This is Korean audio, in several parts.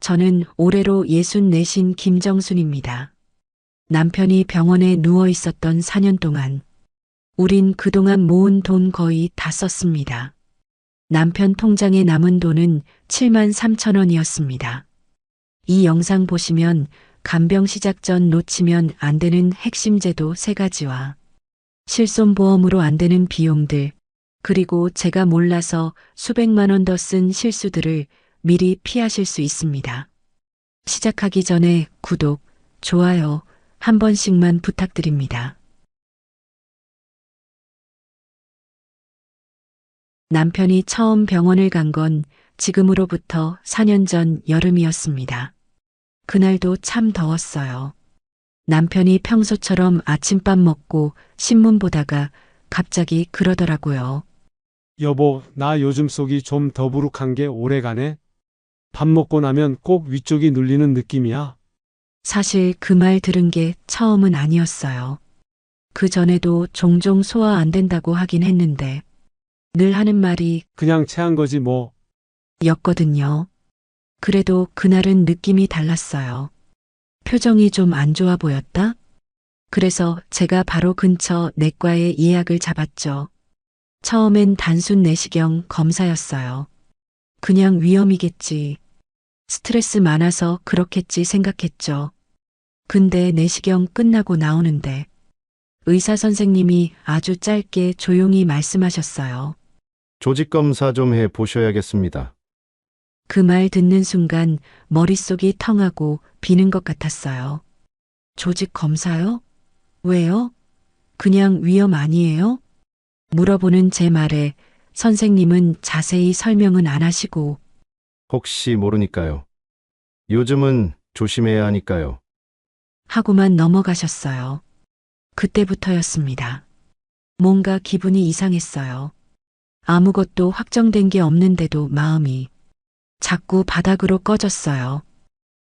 저는 올해로 64신 김정순입니다. 남편이 병원에 누워 있었던 4년 동안 우린 그동안 모은 돈 거의 다 썼습니다. 남편 통장에 남은 돈은 7만 3천 원이었습니다. 이 영상 보시면 간병 시작 전 놓치면 안 되는 핵심 제도 3가지와 실손보험으로 안 되는 비용들, 그리고 제가 몰라서 수백만 원 더 쓴 실수들을 미리 피하실 수 있습니다. 시작하기 전에 구독, 좋아요 한 번씩만 부탁드립니다. 남편이 처음 병원을 간 건 지금으로부터 4년 전 여름이었습니다. 그날도 참 더웠어요. 남편이 평소처럼 아침밥 먹고 신문 보다가 갑자기 그러더라고요. 여보, 나 요즘 속이 좀 더부룩한 게 오래가네. 밥 먹고 나면 꼭 위쪽이 눌리는 느낌이야. 사실 그 말 들은 게 처음은 아니었어요. 그 전에도 종종 소화 안 된다고 하긴 했는데 늘 하는 말이 그냥 체한 거지 뭐. 였거든요. 그래도 그날은 느낌이 달랐어요. 표정이 좀 안 좋아 보였다? 그래서 제가 바로 근처 내과에 예약을 잡았죠. 처음엔 단순 내시경 검사였어요. 그냥 위험이겠지. 스트레스 많아서 그렇겠지 생각했죠. 근데 내시경 끝나고 나오는데 의사 선생님이 아주 짧게 조용히 말씀하셨어요. 조직 검사 좀 해 보셔야겠습니다. 그 말 듣는 순간 머릿속이 텅하고 비는 것 같았어요. 조직 검사요? 왜요? 그냥 위험 아니에요? 물어보는 제 말에 선생님은 자세히 설명은 안 하시고 혹시 모르니까요. 요즘은 조심해야 하니까요. 하고만 넘어가셨어요. 그때부터였습니다. 뭔가 기분이 이상했어요. 아무것도 확정된 게 없는데도 마음이 자꾸 바닥으로 꺼졌어요.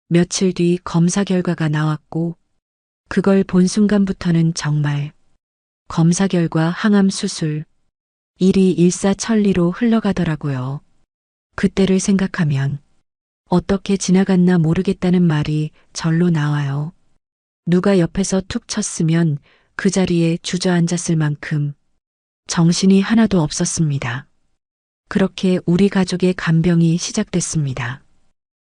며칠 뒤 검사 결과가 나왔고 그걸 본 순간부터는 정말 검사 결과 항암 수술, 일이 일사천리로 흘러가더라고요. 그때를 생각하면 어떻게 지나갔나 모르겠다는 말이 절로 나와요. 누가 옆에서 툭 쳤으면 그 자리에 주저앉았을 만큼 정신이 하나도 없었습니다. 그렇게 우리 가족의 간병이 시작됐습니다.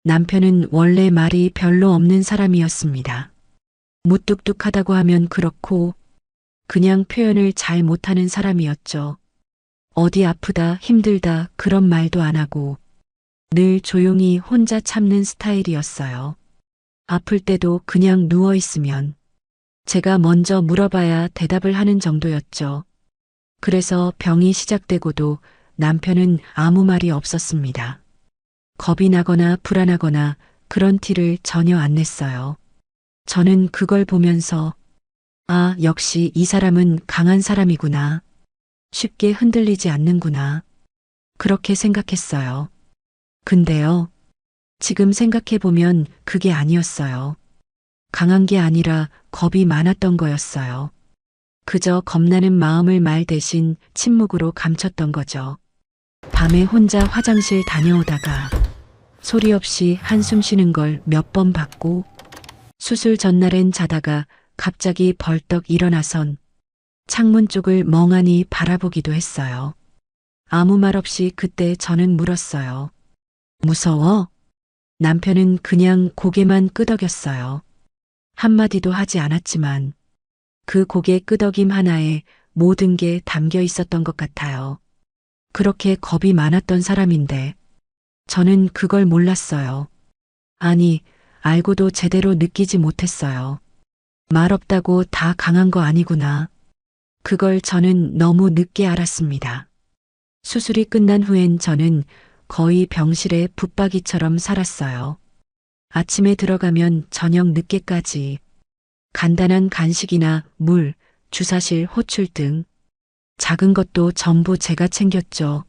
남편은 원래 말이 별로 없는 사람이었습니다. 무뚝뚝하다고 하면 그렇고 그냥 표현을 잘 못하는 사람이었죠. 어디 아프다, 힘들다 그런 말도 안 하고 늘 조용히 혼자 참는 스타일이었어요. 아플 때도 그냥 누워 있으면 제가 먼저 물어봐야 대답을 하는 정도였죠. 그래서 병이 시작되고도 남편은 아무 말이 없었습니다. 겁이 나거나 불안하거나 그런 티를 전혀 안 냈어요. 저는 그걸 보면서 아, 역시 이 사람은 강한 사람이구나. 쉽게 흔들리지 않는구나. 그렇게 생각했어요. 근데요, 지금 생각해보면 그게 아니었어요. 강한 게 아니라 겁이 많았던 거였어요. 그저 겁나는 마음을 말 대신 침묵으로 감췄던 거죠. 밤에 혼자 화장실 다녀오다가 소리 없이 한숨 쉬는 걸 몇 번 봤고 수술 전날엔 자다가 갑자기 벌떡 일어나선 창문 쪽을 멍하니 바라보기도 했어요. 아무 말 없이 그때 저는 물었어요. 무서워? 남편은 그냥 고개만 끄덕였어요. 한마디도 하지 않았지만 그 고개 끄덕임 하나에 모든 게 담겨 있었던 것 같아요. 그렇게 겁이 많았던 사람인데 저는 그걸 몰랐어요. 아니, 알고도 제대로 느끼지 못했어요. 말 없다고 다 강한 거 아니구나. 그걸 저는 너무 늦게 알았습니다. 수술이 끝난 후엔 저는 거의 병실에 붙박이처럼 살았어요. 아침에 들어가면 저녁 늦게까지 간단한 간식이나 물, 주사실 호출 등 작은 것도 전부 제가 챙겼죠.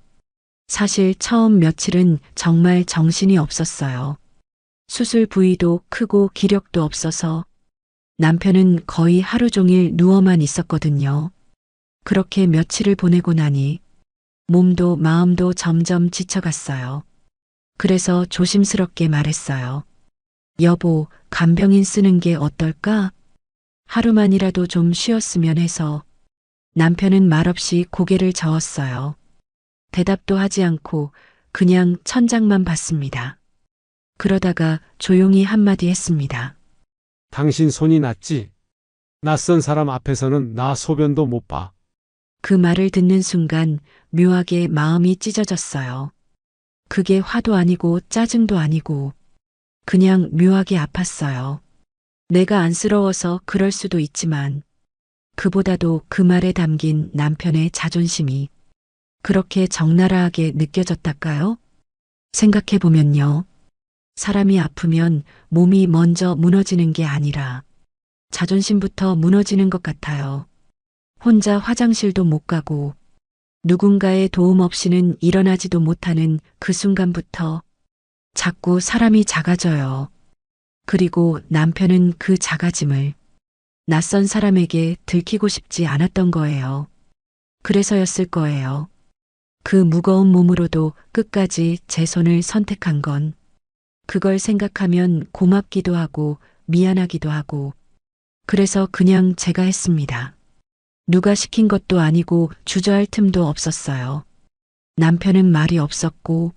사실 처음 며칠은 정말 정신이 없었어요. 수술 부위도 크고 기력도 없어서 남편은 거의 하루 종일 누워만 있었거든요. 그렇게 며칠을 보내고 나니 몸도 마음도 점점 지쳐갔어요. 그래서 조심스럽게 말했어요. 여보, 간병인 쓰는 게 어떨까? 하루만이라도 좀 쉬었으면 해서 남편은 말없이 고개를 저었어요. 대답도 하지 않고 그냥 천장만 봤습니다. 그러다가 조용히 한마디 했습니다. 당신 손이 낫지? 낯선 사람 앞에서는 나 소변도 못 봐. 그 말을 듣는 순간 묘하게 마음이 찢어졌어요. 그게 화도 아니고 짜증도 아니고 그냥 묘하게 아팠어요. 내가 안쓰러워서 그럴 수도 있지만 그보다도 그 말에 담긴 남편의 자존심이 그렇게 적나라하게 느껴졌달까요? 생각해보면요. 사람이 아프면 몸이 먼저 무너지는 게 아니라 자존심부터 무너지는 것 같아요. 혼자 화장실도 못 가고 누군가의 도움 없이는 일어나지도 못하는 그 순간부터 자꾸 사람이 작아져요. 그리고 남편은 그 작아짐을 낯선 사람에게 들키고 싶지 않았던 거예요. 그래서였을 거예요. 그 무거운 몸으로도 끝까지 제 손을 선택한 건 그걸 생각하면 고맙기도 하고 미안하기도 하고 그래서 그냥 제가 했습니다. 누가 시킨 것도 아니고 주저할 틈도 없었어요. 남편은 말이 없었고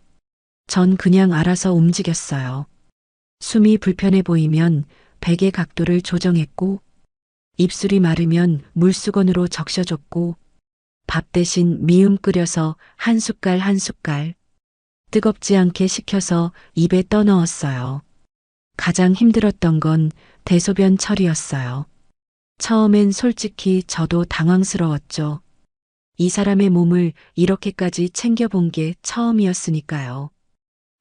전 그냥 알아서 움직였어요. 숨이 불편해 보이면 베개 각도를 조정했고 입술이 마르면 물수건으로 적셔줬고 밥 대신 미음 끓여서 한 숟갈 한 숟갈 뜨겁지 않게 식혀서 입에 떠넣었어요. 가장 힘들었던 건 대소변 처리였어요. 처음엔 솔직히 저도 당황스러웠죠. 이 사람의 몸을 이렇게까지 챙겨본 게 처음이었으니까요.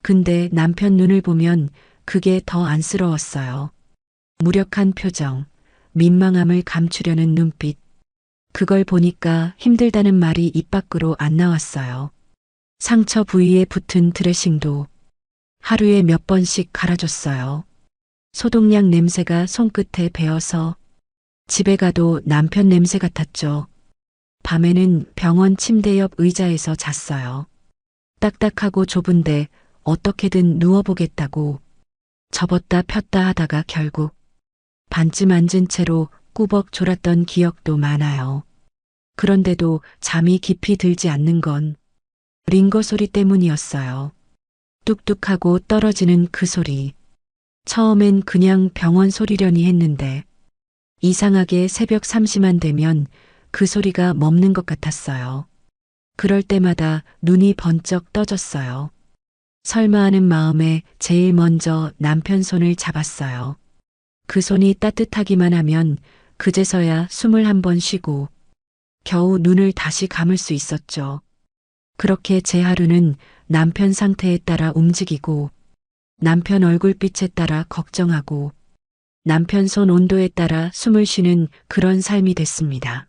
근데 남편 눈을 보면 그게 더 안쓰러웠어요. 무력한 표정, 민망함을 감추려는 눈빛. 그걸 보니까 힘들다는 말이 입 밖으로 안 나왔어요. 상처 부위에 붙은 드레싱도 하루에 몇 번씩 갈아줬어요. 소독약 냄새가 손끝에 배어서 집에 가도 남편 냄새 같았죠. 밤에는 병원 침대 옆 의자에서 잤어요. 딱딱하고 좁은데 어떻게든 누워보겠다고 접었다 폈다 하다가 결국 반쯤 앉은 채로 꾸벅 졸았던 기억도 많아요. 그런데도 잠이 깊이 들지 않는 건 링거 소리 때문이었어요. 뚝뚝하고 떨어지는 그 소리. 처음엔 그냥 병원 소리려니 했는데 이상하게 새벽 3시만 되면 그 소리가 멈는 것 같았어요. 그럴 때마다 눈이 번쩍 떠졌어요. 설마 하는 마음에 제일 먼저 남편 손을 잡았어요. 그 손이 따뜻하기만 하면 그제서야 숨을 한 번 쉬고 겨우 눈을 다시 감을 수 있었죠. 그렇게 제 하루는 남편 상태에 따라 움직이고 남편 얼굴빛에 따라 걱정하고 남편 손 온도에 따라 숨을 쉬는 그런 삶이 됐습니다.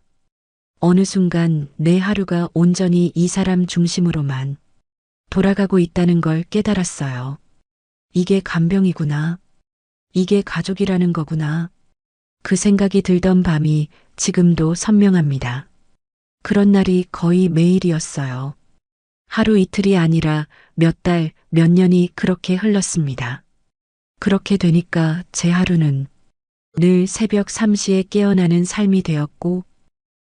어느 순간 내 하루가 온전히 이 사람 중심으로만 돌아가고 있다는 걸 깨달았어요. 이게 간병이구나. 이게 가족이라는 거구나. 그 생각이 들던 밤이 지금도 선명합니다. 그런 날이 거의 매일이었어요. 하루 이틀이 아니라 몇 달, 몇 년이 그렇게 흘렀습니다. 그렇게 되니까 제 하루는 늘 새벽 3시에 깨어나는 삶이 되었고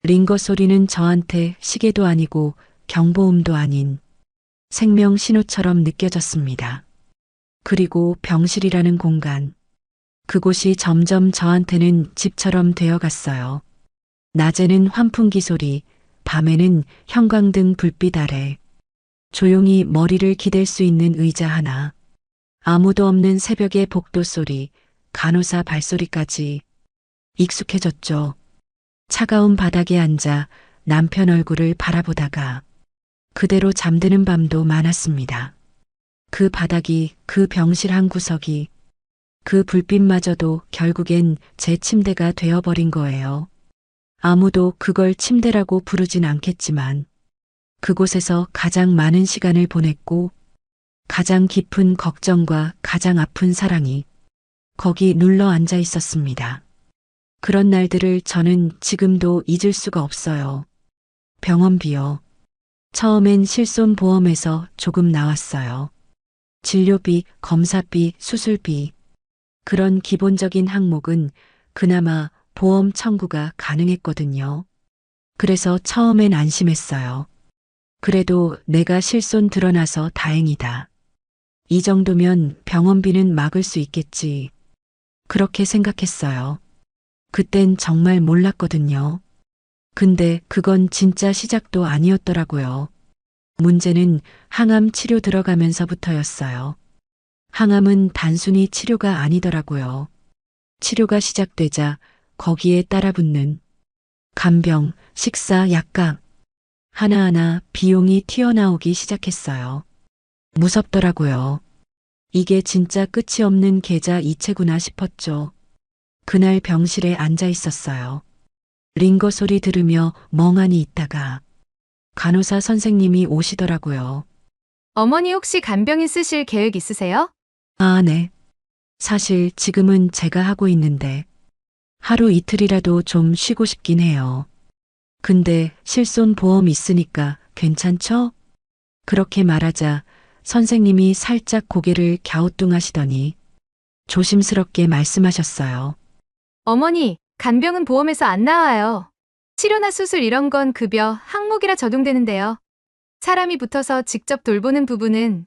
링거 소리는 저한테 시계도 아니고 경보음도 아닌 생명 신호처럼 느껴졌습니다. 그리고 병실이라는 공간. 그곳이 점점 저한테는 집처럼 되어갔어요. 낮에는 환풍기 소리, 밤에는 형광등 불빛 아래 조용히 머리를 기댈 수 있는 의자 하나, 아무도 없는 새벽의 복도 소리, 간호사 발소리까지 익숙해졌죠. 차가운 바닥에 앉아 남편 얼굴을 바라보다가 그대로 잠드는 밤도 많았습니다. 그 바닥이, 그 병실 한 구석이, 그 불빛마저도 결국엔 제 침대가 되어버린 거예요. 아무도 그걸 침대라고 부르진 않겠지만 그곳에서 가장 많은 시간을 보냈고 가장 깊은 걱정과 가장 아픈 사랑이 거기 눌러 앉아 있었습니다. 그런 날들을 저는 지금도 잊을 수가 없어요. 병원비요. 처음엔 실손보험에서 조금 나왔어요. 진료비, 검사비, 수술비. 그런 기본적인 항목은 그나마 보험 청구가 가능했거든요. 그래서 처음엔 안심했어요. 그래도 내가 실손 드러나서 다행이다. 이 정도면 병원비는 막을 수 있겠지. 그렇게 생각했어요. 그땐 정말 몰랐거든요. 근데 그건 진짜 시작도 아니었더라고요. 문제는 항암 치료 들어가면서부터였어요. 항암은 단순히 치료가 아니더라고요. 치료가 시작되자 거기에 따라붙는 간병, 식사, 약값 하나하나 비용이 튀어나오기 시작했어요. 무섭더라고요. 이게 진짜 끝이 없는 계좌 이체구나 싶었죠. 그날 병실에 앉아 있었어요. 링거 소리 들으며 멍하니 있다가 간호사 선생님이 오시더라고요. 어머니 혹시 간병인 쓰실 계획 있으세요? 아, 네. 사실 지금은 제가 하고 있는데 하루 이틀이라도 좀 쉬고 싶긴 해요. 근데 실손 보험 있으니까 괜찮죠? 그렇게 말하자 선생님이 살짝 고개를 갸우뚱하시더니 조심스럽게 말씀하셨어요. 어머니, 간병은 보험에서 안 나와요. 치료나 수술 이런 건 급여, 항목이라 적용되는데요. 사람이 붙어서 직접 돌보는 부분은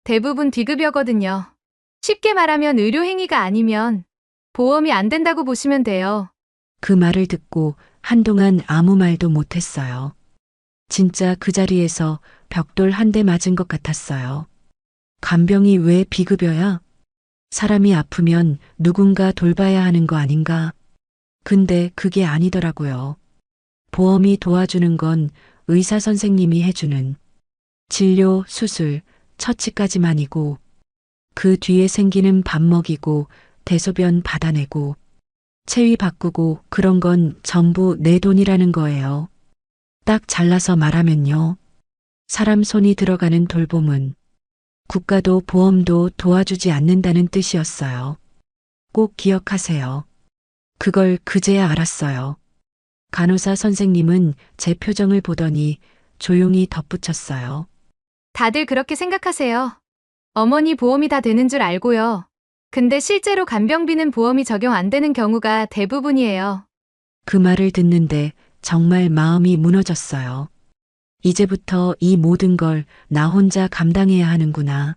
대부분 비급여거든요. 쉽게 말하면 의료행위가 아니면 보험이 안 된다고 보시면 돼요. 그 말을 듣고 한동안 아무 말도 못했어요. 진짜 그 자리에서 벽돌 한 대 맞은 것 같았어요. 간병이 왜 비급여야? 사람이 아프면 누군가 돌봐야 하는 거 아닌가? 근데 그게 아니더라고요. 보험이 도와주는 건 의사 선생님이 해주는 진료, 수술, 처치까지만이고 그 뒤에 생기는 밥 먹이고 대소변 받아내고 체위 바꾸고 그런 건 전부 내 돈이라는 거예요. 딱 잘라서 말하면요. 사람 손이 들어가는 돌봄은 국가도 보험도 도와주지 않는다는 뜻이었어요. 꼭 기억하세요. 그걸 그제야 알았어요. 간호사 선생님은 제 표정을 보더니 조용히 덧붙였어요. 다들 그렇게 생각하세요. 어머니 보험이 다 되는 줄 알고요. 근데 실제로 간병비는 보험이 적용 안 되는 경우가 대부분이에요. 그 말을 듣는데 정말 마음이 무너졌어요. 이제부터 이 모든 걸 나 혼자 감당해야 하는구나.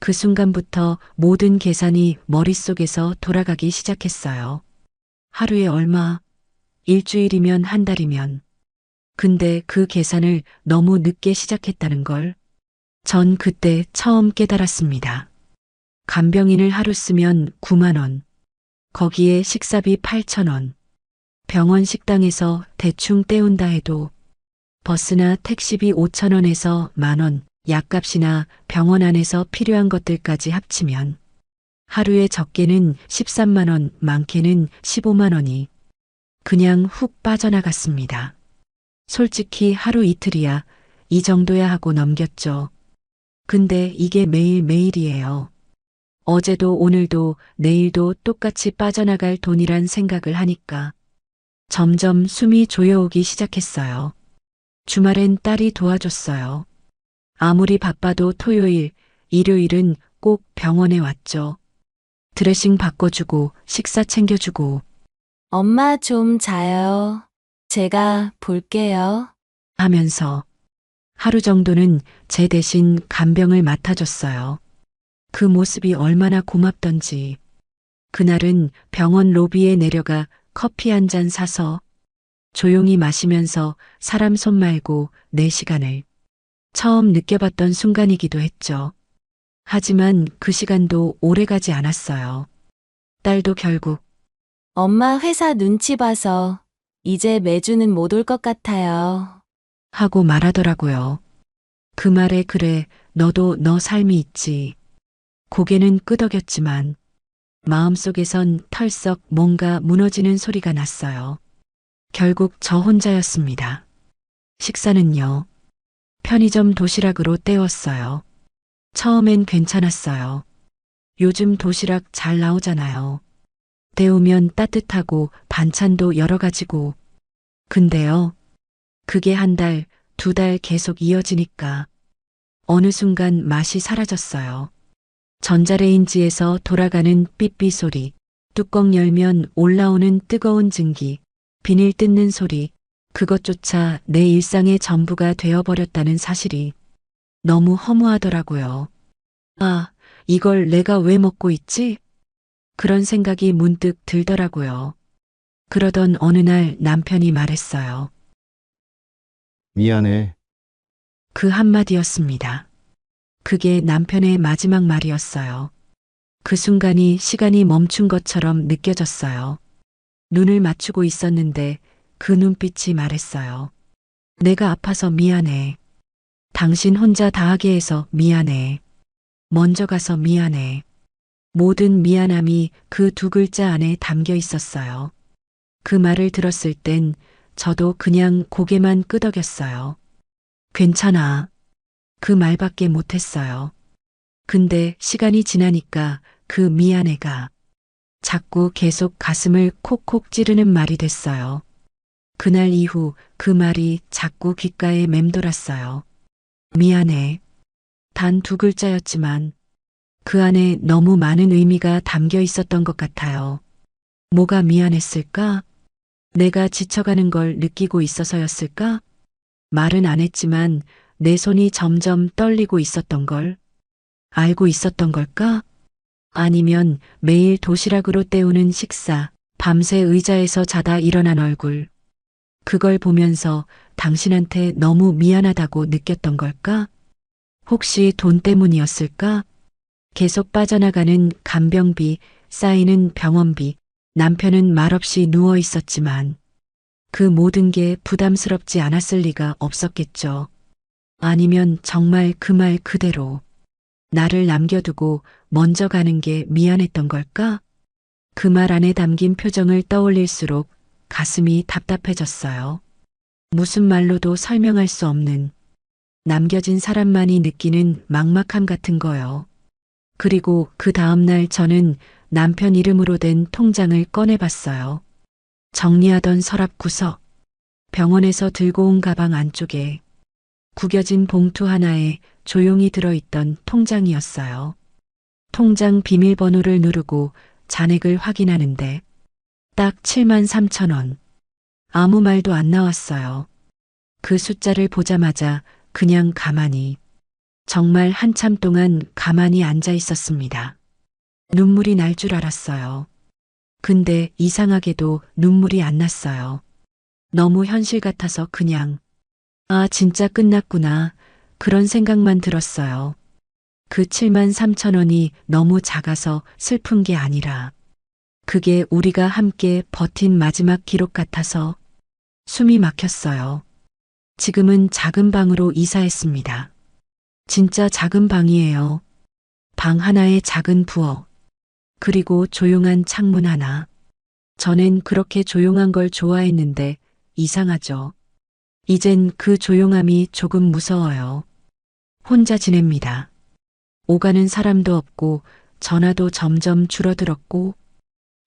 그 순간부터 모든 계산이 머릿속에서 돌아가기 시작했어요. 하루에 얼마, 일주일이면 한 달이면. 근데 그 계산을 너무 늦게 시작했다는 걸. 전 그때 처음 깨달았습니다. 간병인을 하루 쓰면 9만 원. 거기에 식사비 8천 원. 병원 식당에서 대충 때운다 해도 버스나 택시비 5천 원에서 만 원, 약값이나 병원 안에서 필요한 것들까지 합치면 하루에 적게는 13만 원, 많게는 15만 원이 그냥 훅 빠져나갔습니다. 솔직히 하루 이틀이야 이 정도야 하고 넘겼죠. 근데 이게 매일매일이에요. 어제도 오늘도 내일도 똑같이 빠져나갈 돈이란 생각을 하니까 점점 숨이 조여오기 시작했어요. 주말엔 딸이 도와줬어요. 아무리 바빠도 토요일, 일요일은 꼭 병원에 왔죠. 드레싱 바꿔주고 식사 챙겨주고 엄마 좀 자요. 제가 볼게요. 하면서 하루 정도는 제 대신 간병을 맡아줬어요. 그 모습이 얼마나 고맙던지. 그날은 병원 로비에 내려가 커피 한 잔 사서 조용히 마시면서 사람 손 말고 내 시간을 처음 느껴봤던 순간이기도 했죠. 하지만 그 시간도 오래 가지 않았어요. 딸도 결국 엄마 회사 눈치 봐서 이제 매주는 못 올 것 같아요. 하고 말하더라고요. 그 말에 그래, 너도 너 삶이 있지. 고개는 끄덕였지만 마음속에선 털썩 뭔가 무너지는 소리가 났어요. 결국 저 혼자였습니다. 식사는요. 편의점 도시락으로 때웠어요. 처음엔 괜찮았어요. 요즘 도시락 잘 나오잖아요. 데우면 따뜻하고 반찬도 여러 가지고. 근데요. 그게 한 달, 두 달 계속 이어지니까 어느 순간 맛이 사라졌어요. 전자레인지에서 돌아가는 삐삐 소리, 뚜껑 열면 올라오는 뜨거운 증기, 비닐 뜯는 소리, 그것조차 내 일상의 전부가 되어버렸다는 사실이 너무 허무하더라고요. 아, 이걸 내가 왜 먹고 있지? 그런 생각이 문득 들더라고요. 그러던 어느 날 남편이 말했어요. 미안해. 그 한마디였습니다. 그게 남편의 마지막 말이었어요. 그 순간이 시간이 멈춘 것처럼 느껴졌어요. 눈을 맞추고 있었는데 그 눈빛이 말했어요. 내가 아파서 미안해. 당신 혼자 다 하게 해서 미안해. 먼저 가서 미안해. 모든 미안함이 그 두 글자 안에 담겨 있었어요. 그 말을 들었을 땐 저도 그냥 고개만 끄덕였어요. 괜찮아. 그 말밖에 못했어요. 근데 시간이 지나니까 그 미안해가 자꾸 계속 가슴을 콕콕 찌르는 말이 됐어요. 그날 이후 그 말이 자꾸 귓가에 맴돌았어요. 미안해. 단 두 글자였지만 그 안에 너무 많은 의미가 담겨 있었던 것 같아요. 뭐가 미안했을까? 내가 지쳐가는 걸 느끼고 있어서였을까? 말은 안 했지만 내 손이 점점 떨리고 있었던 걸 알고 있었던 걸까? 아니면 매일 도시락으로 때우는 식사, 밤새 의자에서 자다 일어난 얼굴. 그걸 보면서 당신한테 너무 미안하다고 느꼈던 걸까? 혹시 돈 때문이었을까? 계속 빠져나가는 간병비, 쌓이는 병원비, 남편은 말없이 누워 있었지만 그 모든 게 부담스럽지 않았을 리가 없었겠죠. 아니면 정말 그 말 그대로 나를 남겨두고 먼저 가는 게 미안했던 걸까? 그 말 안에 담긴 표정을 떠올릴수록 가슴이 답답해졌어요. 무슨 말로도 설명할 수 없는 남겨진 사람만이 느끼는 막막함 같은 거요. 그리고 그 다음날 저는 남편 이름으로 된 통장을 꺼내봤어요. 정리하던 서랍 구석, 병원에서 들고 온 가방 안쪽에 구겨진 봉투 하나에 조용히 들어있던 통장이었어요. 통장 비밀번호를 누르고 잔액을 확인하는데 딱 73,000원. 아무 말도 안 나왔어요. 그 숫자를 보자마자 그냥 가만히, 정말 한참 동안 가만히 앉아 있었습니다. 눈물이 날 줄 알았어요. 근데 이상하게도 눈물이 안 났어요. 너무 현실 같아서 그냥, 아, 진짜 끝났구나. 그런 생각만 들었어요. 그 73,000원이 너무 작아서 슬픈 게 아니라, 그게 우리가 함께 버틴 마지막 기록 같아서 숨이 막혔어요. 지금은 작은 방으로 이사했습니다. 진짜 작은 방이에요. 방 하나에 작은 부엌, 그리고 조용한 창문 하나. 전엔 그렇게 조용한 걸 좋아했는데 이상하죠. 이젠 그 조용함이 조금 무서워요. 혼자 지냅니다. 오가는 사람도 없고 전화도 점점 줄어들었고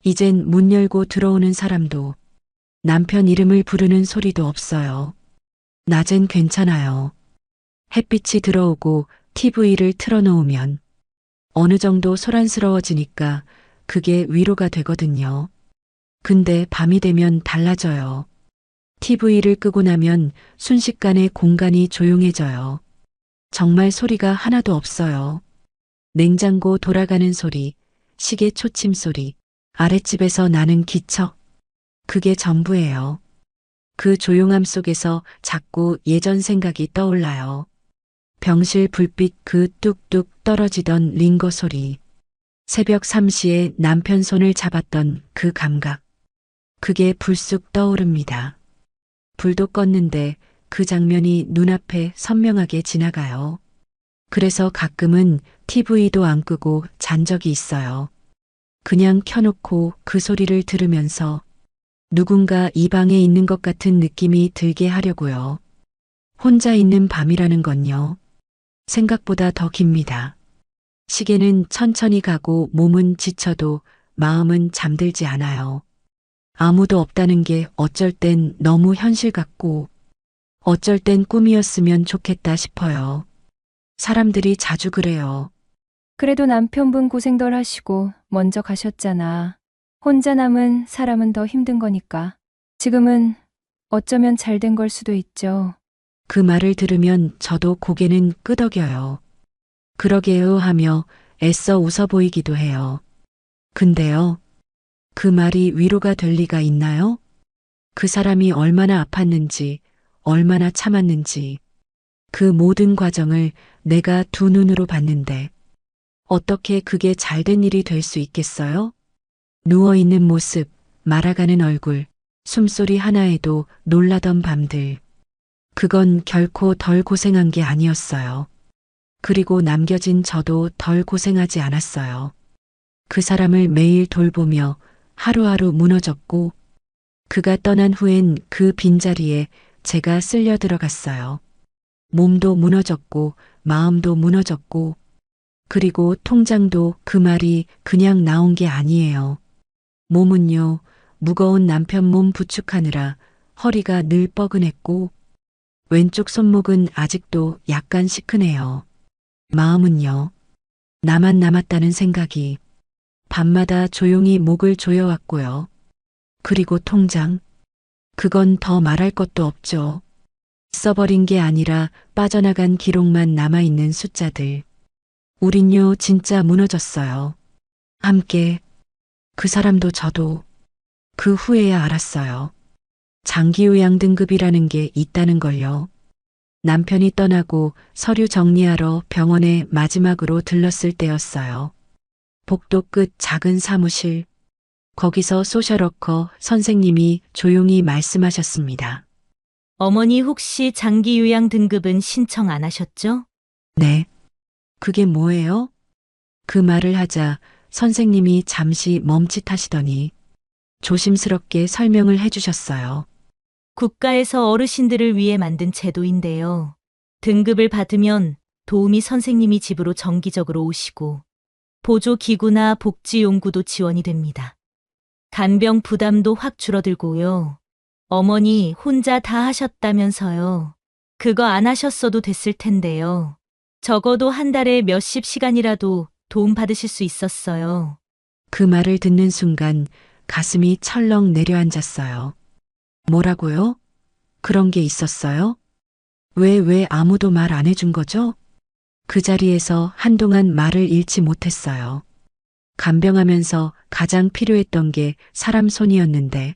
이젠 문 열고 들어오는 사람도 남편 이름을 부르는 소리도 없어요. 낮엔 괜찮아요. 햇빛이 들어오고 TV를 틀어놓으면 어느 정도 소란스러워지니까 그게 위로가 되거든요. 근데 밤이 되면 달라져요. TV를 끄고 나면 순식간에 공간이 조용해져요. 정말 소리가 하나도 없어요. 냉장고 돌아가는 소리, 시계 초침 소리, 아랫집에서 나는 기척. 그게 전부예요. 그 조용함 속에서 자꾸 예전 생각이 떠올라요. 병실 불빛 그 뚝뚝 떨어지던 링거 소리. 새벽 3시에 남편 손을 잡았던 그 감각. 그게 불쑥 떠오릅니다. 불도 껐는데 그 장면이 눈앞에 선명하게 지나가요. 그래서 가끔은 TV도 안 끄고 잔 적이 있어요. 그냥 켜놓고 그 소리를 들으면서 누군가 이 방에 있는 것 같은 느낌이 들게 하려고요. 혼자 있는 밤이라는 건요. 생각보다 더 깁니다. 시계는 천천히 가고 몸은 지쳐도 마음은 잠들지 않아요. 아무도 없다는 게 어쩔 땐 너무 현실 같고 어쩔 땐 꿈이었으면 좋겠다 싶어요. 사람들이 자주 그래요. 그래도 남편분 고생 덜 하시고 먼저 가셨잖아. 혼자 남은 사람은 더 힘든 거니까. 지금은 어쩌면 잘 된 걸 수도 있죠. 그 말을 들으면 저도 고개는 끄덕여요. 그러게요 하며 애써 웃어 보이기도 해요. 근데요, 그 말이 위로가 될 리가 있나요? 그 사람이 얼마나 아팠는지, 얼마나 참았는지, 그 모든 과정을 내가 두 눈으로 봤는데, 어떻게 그게 잘된 일이 될 수 있겠어요? 누워있는 모습, 말아가는 얼굴, 숨소리 하나에도 놀라던 밤들. 그건 결코 덜 고생한 게 아니었어요. 그리고 남겨진 저도 덜 고생하지 않았어요. 그 사람을 매일 돌보며 하루하루 무너졌고, 그가 떠난 후엔 그 빈자리에 제가 쓸려 들어갔어요. 몸도 무너졌고, 마음도 무너졌고, 그리고 통장도 그 말이 그냥 나온 게 아니에요. 몸은요, 무거운 남편 몸 부축하느라 허리가 늘 뻐근했고, 왼쪽 손목은 아직도 약간 시큰해요. 마음은요, 나만 남았다는 생각이 밤마다 조용히 목을 조여왔고요. 그리고 통장, 그건 더 말할 것도 없죠. 써버린 게 아니라 빠져나간 기록만 남아있는 숫자들. 우린요, 진짜 무너졌어요. 함께, 그 사람도 저도. 그 후에야 알았어요. 장기요양 등급이라는 게 있다는 걸요. 남편이 떠나고 서류 정리하러 병원에 마지막으로 들렀을 때였어요. 복도 끝 작은 사무실. 거기서 소셜워커 선생님이 조용히 말씀하셨습니다. 어머니 혹시 장기 요양 등급은 신청 안 하셨죠? 네. 그게 뭐예요? 그 말을 하자 선생님이 잠시 멈칫하시더니 조심스럽게 설명을 해주셨어요. 국가에서 어르신들을 위해 만든 제도인데요. 등급을 받으면 도우미 선생님이 집으로 정기적으로 오시고 보조기구나 복지용구도 지원이 됩니다. 간병 부담도 확 줄어들고요. 어머니 혼자 다 하셨다면서요. 그거 안 하셨어도 됐을 텐데요. 적어도 한 달에 몇십 시간이라도 도움 받으실 수 있었어요. 그 말을 듣는 순간 가슴이 철렁 내려앉았어요. 뭐라고요? 그런 게 있었어요? 왜 아무도 말 안 해준 거죠? 그 자리에서 한동안 말을 잃지 못했어요. 간병하면서 가장 필요했던 게 사람 손이었는데,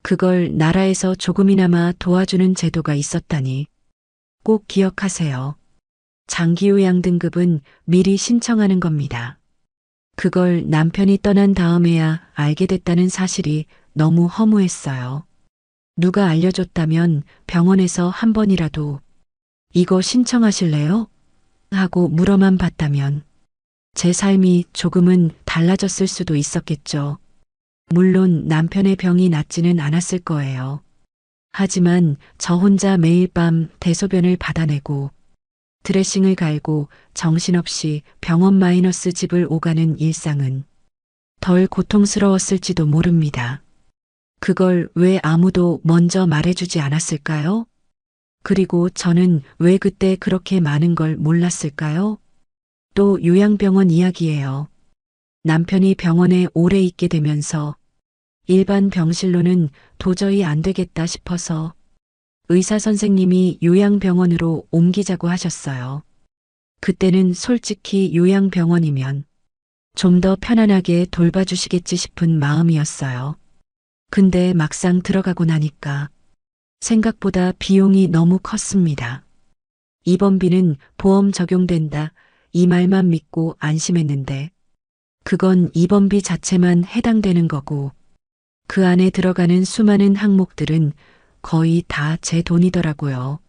그걸 나라에서 조금이나마 도와주는 제도가 있었다니. 꼭 기억하세요. 장기요양 등급은 미리 신청하는 겁니다. 그걸 남편이 떠난 다음에야 알게 됐다는 사실이 너무 허무했어요. 누가 알려줬다면 병원에서 한 번이라도 이거 신청하실래요? 하고 물어만 봤다면 제 삶이 조금은 달라졌을 수도 있었겠죠. 물론 남편의 병이 낫지는 않았을 거예요. 하지만 저 혼자 매일 밤 대소변을 받아내고 드레싱을 갈고 정신없이 병원 마이너스 집을 오가는 일상은 덜 고통스러웠을지도 모릅니다. 그걸 왜 아무도 먼저 말해주지 않았을까요? 그리고 저는 왜 그때 그렇게 많은 걸 몰랐을까요? 또 요양병원 이야기예요. 남편이 병원에 오래 있게 되면서 일반 병실로는 도저히 안 되겠다 싶어서 의사 선생님이 요양병원으로 옮기자고 하셨어요. 그때는 솔직히 요양병원이면 좀 더 편안하게 돌봐주시겠지 싶은 마음이었어요. 근데 막상 들어가고 나니까 생각보다 비용이 너무 컸습니다. 입원비는 보험 적용된다, 이 말만 믿고 안심했는데 그건 입원비 자체만 해당되는 거고 그 안에 들어가는 수많은 항목들은 거의 다 제 돈이더라고요.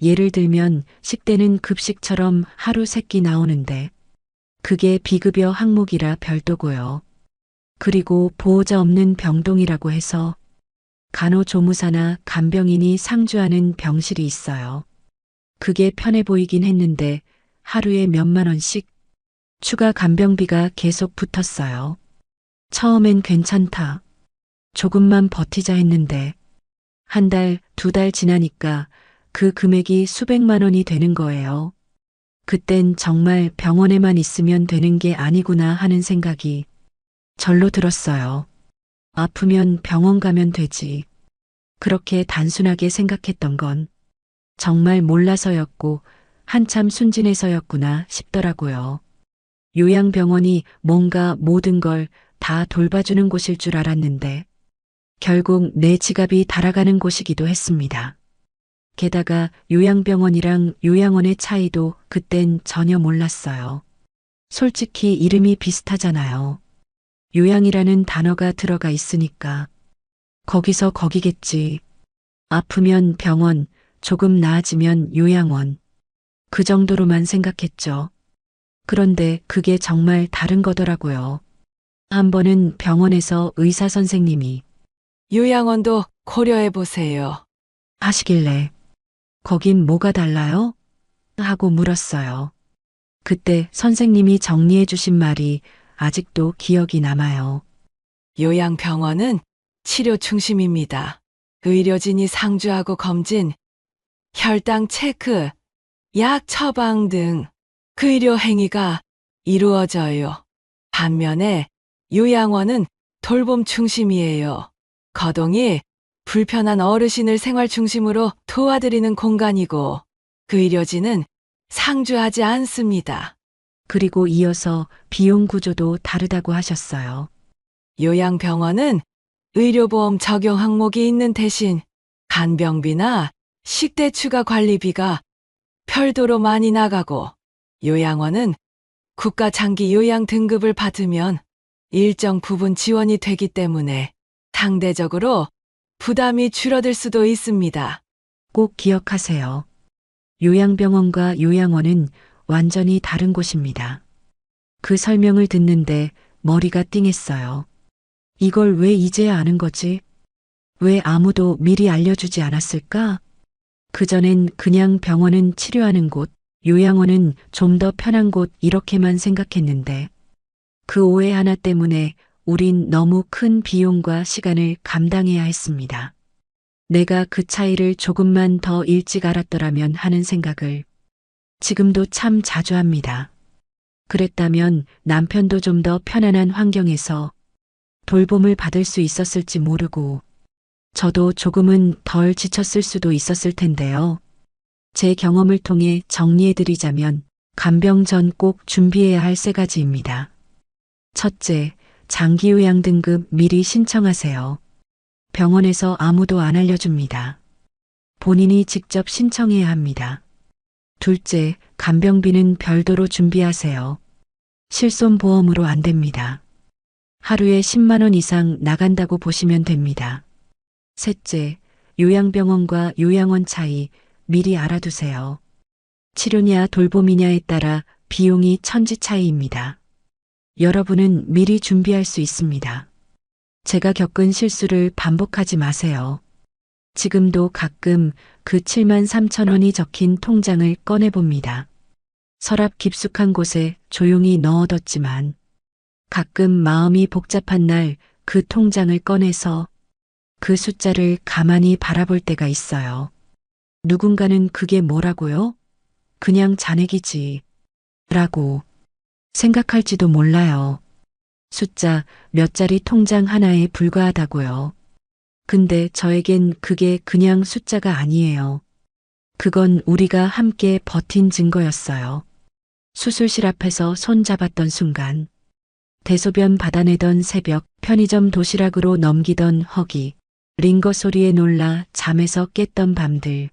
예를 들면 식대는 급식처럼 하루 3끼 나오는데 그게 비급여 항목이라 별도고요. 그리고 보호자 없는 병동이라고 해서 간호조무사나 간병인이 상주하는 병실이 있어요. 그게 편해 보이긴 했는데 하루에 몇만 원씩 추가 간병비가 계속 붙었어요. 처음엔 괜찮다. 조금만 버티자 했는데 한 달, 2달 지나니까 그 금액이 수백만 원이 되는 거예요. 그땐 정말 병원에만 있으면 되는 게 아니구나 하는 생각이 절로 들었어요. 아프면 병원 가면 되지. 그렇게 단순하게 생각했던 건 정말 몰라서였고 한참 순진해서였구나 싶더라고요. 요양병원이 뭔가 모든 걸 다 돌봐주는 곳일 줄 알았는데 결국 내 지갑이 달아가는 곳이기도 했습니다. 게다가 요양병원이랑 요양원의 차이도 그땐 전혀 몰랐어요. 솔직히 이름이 비슷하잖아요. 요양이라는 단어가 들어가 있으니까 거기서 거기겠지. 아프면 병원, 조금 나아지면 요양원. 그 정도로만 생각했죠. 그런데 그게 정말 다른 거더라고요. 한 번은 병원에서 의사 선생님이 요양원도 고려해 보세요. 하시길래 거긴 뭐가 달라요? 하고 물었어요. 그때 선생님이 정리해 주신 말이 아직도 기억이 남아요. 요양병원은 치료 중심입니다. 의료진이 상주하고 검진, 혈당 체크, 약 처방 등 의료 행위가 이루어져요. 반면에 요양원은 돌봄 중심이에요. 거동이 불편한 어르신을 생활 중심으로 도와드리는 공간이고 의료진은 상주하지 않습니다. 그리고 이어서 비용 구조도 다르다고 하셨어요. 요양병원은 의료보험 적용 항목이 있는 대신 간병비나 식대 추가 관리비가 별도로 많이 나가고 요양원은 국가 장기 요양 등급을 받으면 일정 부분 지원이 되기 때문에 상대적으로 부담이 줄어들 수도 있습니다. 꼭 기억하세요. 요양병원과 요양원은 완전히 다른 곳입니다. 그 설명을 듣는데 머리가 띵했어요. 이걸 왜 이제야 아는 거지? 왜 아무도 미리 알려주지 않았을까? 그전엔 그냥 병원은 치료하는 곳, 요양원은 좀 더 편한 곳 이렇게만 생각했는데 그 오해 하나 때문에 우린 너무 큰 비용과 시간을 감당해야 했습니다. 내가 그 차이를 조금만 더 일찍 알았더라면 하는 생각을 지금도 참 자주 합니다. 그랬다면 남편도 좀 더 편안한 환경에서 돌봄을 받을 수 있었을지 모르고 저도 조금은 덜 지쳤을 수도 있었을 텐데요. 제 경험을 통해 정리해드리자면 간병 전 꼭 준비해야 할 세 가지입니다. 첫째, 장기요양 등급 미리 신청하세요. 병원에서 아무도 안 알려줍니다. 본인이 직접 신청해야 합니다. 둘째, 간병비는 별도로 준비하세요. 실손보험으로 안 됩니다. 하루에 10만 원 이상 나간다고 보시면 됩니다. 셋째, 요양병원과 요양원 차이 미리 알아두세요. 치료냐 돌봄이냐에 따라 비용이 천지 차이입니다. 여러분은 미리 준비할 수 있습니다. 제가 겪은 실수를 반복하지 마세요. 지금도 가끔 그 7만 3천 원이 적힌 통장을 꺼내봅니다. 서랍 깊숙한 곳에 조용히 넣어뒀지만 가끔 마음이 복잡한 날 그 통장을 꺼내서 그 숫자를 가만히 바라볼 때가 있어요. 누군가는 그게 뭐라고요? 그냥 잔액이지. 라고 생각할지도 몰라요. 숫자 몇 자리 통장 하나에 불과하다고요. 근데 저에겐 그게 그냥 숫자가 아니에요. 그건 우리가 함께 버틴 증거였어요. 수술실 앞에서 손 잡았던 순간, 대소변 받아내던 새벽, 편의점 도시락으로 넘기던 허기, 링거 소리에 놀라 잠에서 깼던 밤들.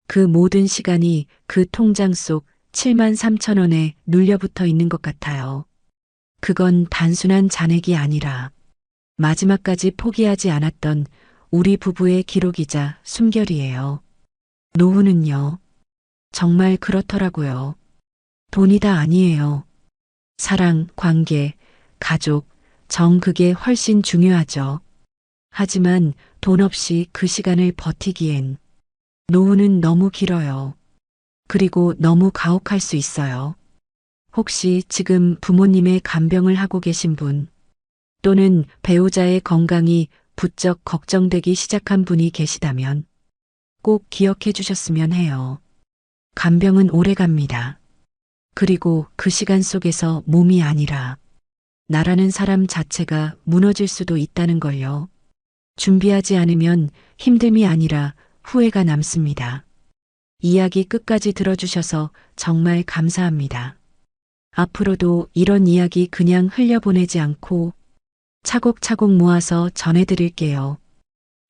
그 모든 시간이 그 통장 속 7만 3천 원에 눌려붙어 있는 것 같아요. 그건 단순한 잔액이 아니라 마지막까지 포기하지 않았던 우리 부부의 기록이자 숨결이에요. 노후는요, 정말 그렇더라고요. 돈이 다 아니에요. 사랑, 관계, 가족, 정 그게 훨씬 중요하죠. 하지만 돈 없이 그 시간을 버티기엔 노후는 너무 길어요. 그리고 너무 가혹할 수 있어요. 혹시 지금 부모님의 간병을 하고 계신 분, 또는 배우자의 건강이 부쩍 걱정되기 시작한 분이 계시다면 꼭 기억해 주셨으면 해요. 간병은 오래 갑니다. 그리고 그 시간 속에서 몸이 아니라 나라는 사람 자체가 무너질 수도 있다는 걸요. 준비하지 않으면 힘듦이 아니라 후회가 남습니다. 이야기 끝까지 들어주셔서 정말 감사합니다. 앞으로도 이런 이야기 그냥 흘려보내지 않고 차곡차곡 모아서 전해드릴게요.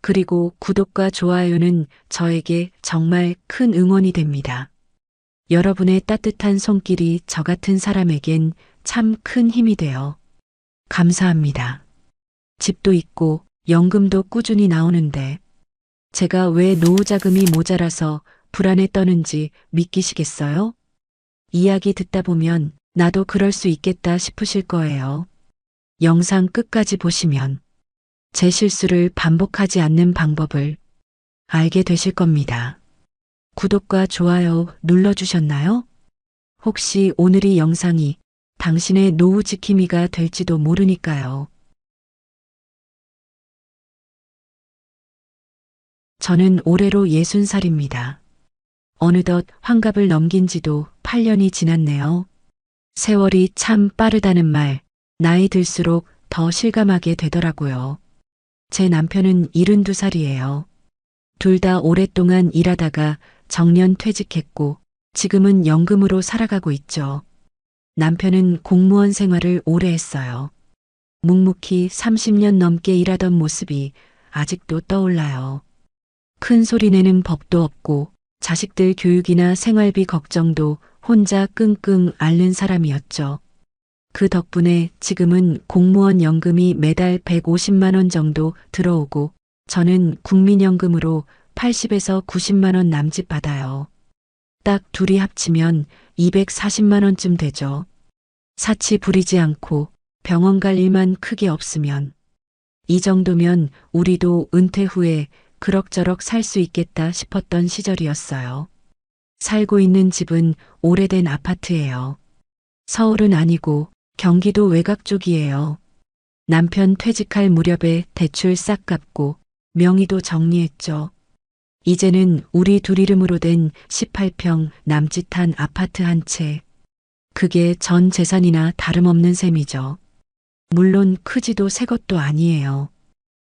그리고 구독과 좋아요는 저에게 정말 큰 응원이 됩니다. 여러분의 따뜻한 손길이 저 같은 사람에겐 참 큰 힘이 돼요. 감사합니다. 집도 있고 연금도 꾸준히 나오는데 제가 왜 노후 자금이 모자라서 불안에 떠는지 믿기시겠어요? 이야기 듣다 보면 나도 그럴 수 있겠다 싶으실 거예요. 영상 끝까지 보시면 제 실수를 반복하지 않는 방법을 알게 되실 겁니다. 구독과 좋아요 눌러주셨나요? 혹시 오늘 이 영상이 당신의 노후 지킴이가 될지도 모르니까요. 저는 올해로 60살입니다. 어느덧 환갑을 넘긴 지도 8년이 지났네요. 세월이 참 빠르다는 말, 나이 들수록 더 실감하게 되더라고요. 제 남편은 72살이에요. 둘 다 오랫동안 일하다가 정년 퇴직했고 지금은 연금으로 살아가고 있죠. 남편은 공무원 생활을 오래 했어요. 묵묵히 30년 넘게 일하던 모습이 아직도 떠올라요. 큰 소리 내는 법도 없고 자식들 교육이나 생활비 걱정도 혼자 끙끙 앓는 사람이었죠. 그 덕분에 지금은 공무원 연금이 매달 150만 원 정도 들어오고 저는 국민연금으로 80에서 90만 원 남짓 받아요. 딱 둘이 합치면 240만 원쯤 되죠. 사치 부리지 않고 병원 갈 일만 크게 없으면 이 정도면 우리도 은퇴 후에 그럭저럭 살 수 있겠다 싶었던 시절이었어요. 살고 있는 집은 오래된 아파트예요. 서울은 아니고 경기도 외곽 쪽이에요. 남편 퇴직할 무렵에 대출 싹 갚고 명의도 정리했죠. 이제는 우리 둘 이름으로 된 18평 남짓한 아파트 한 채. 그게 전 재산이나 다름없는 셈이죠. 물론 크지도 새 것도 아니에요.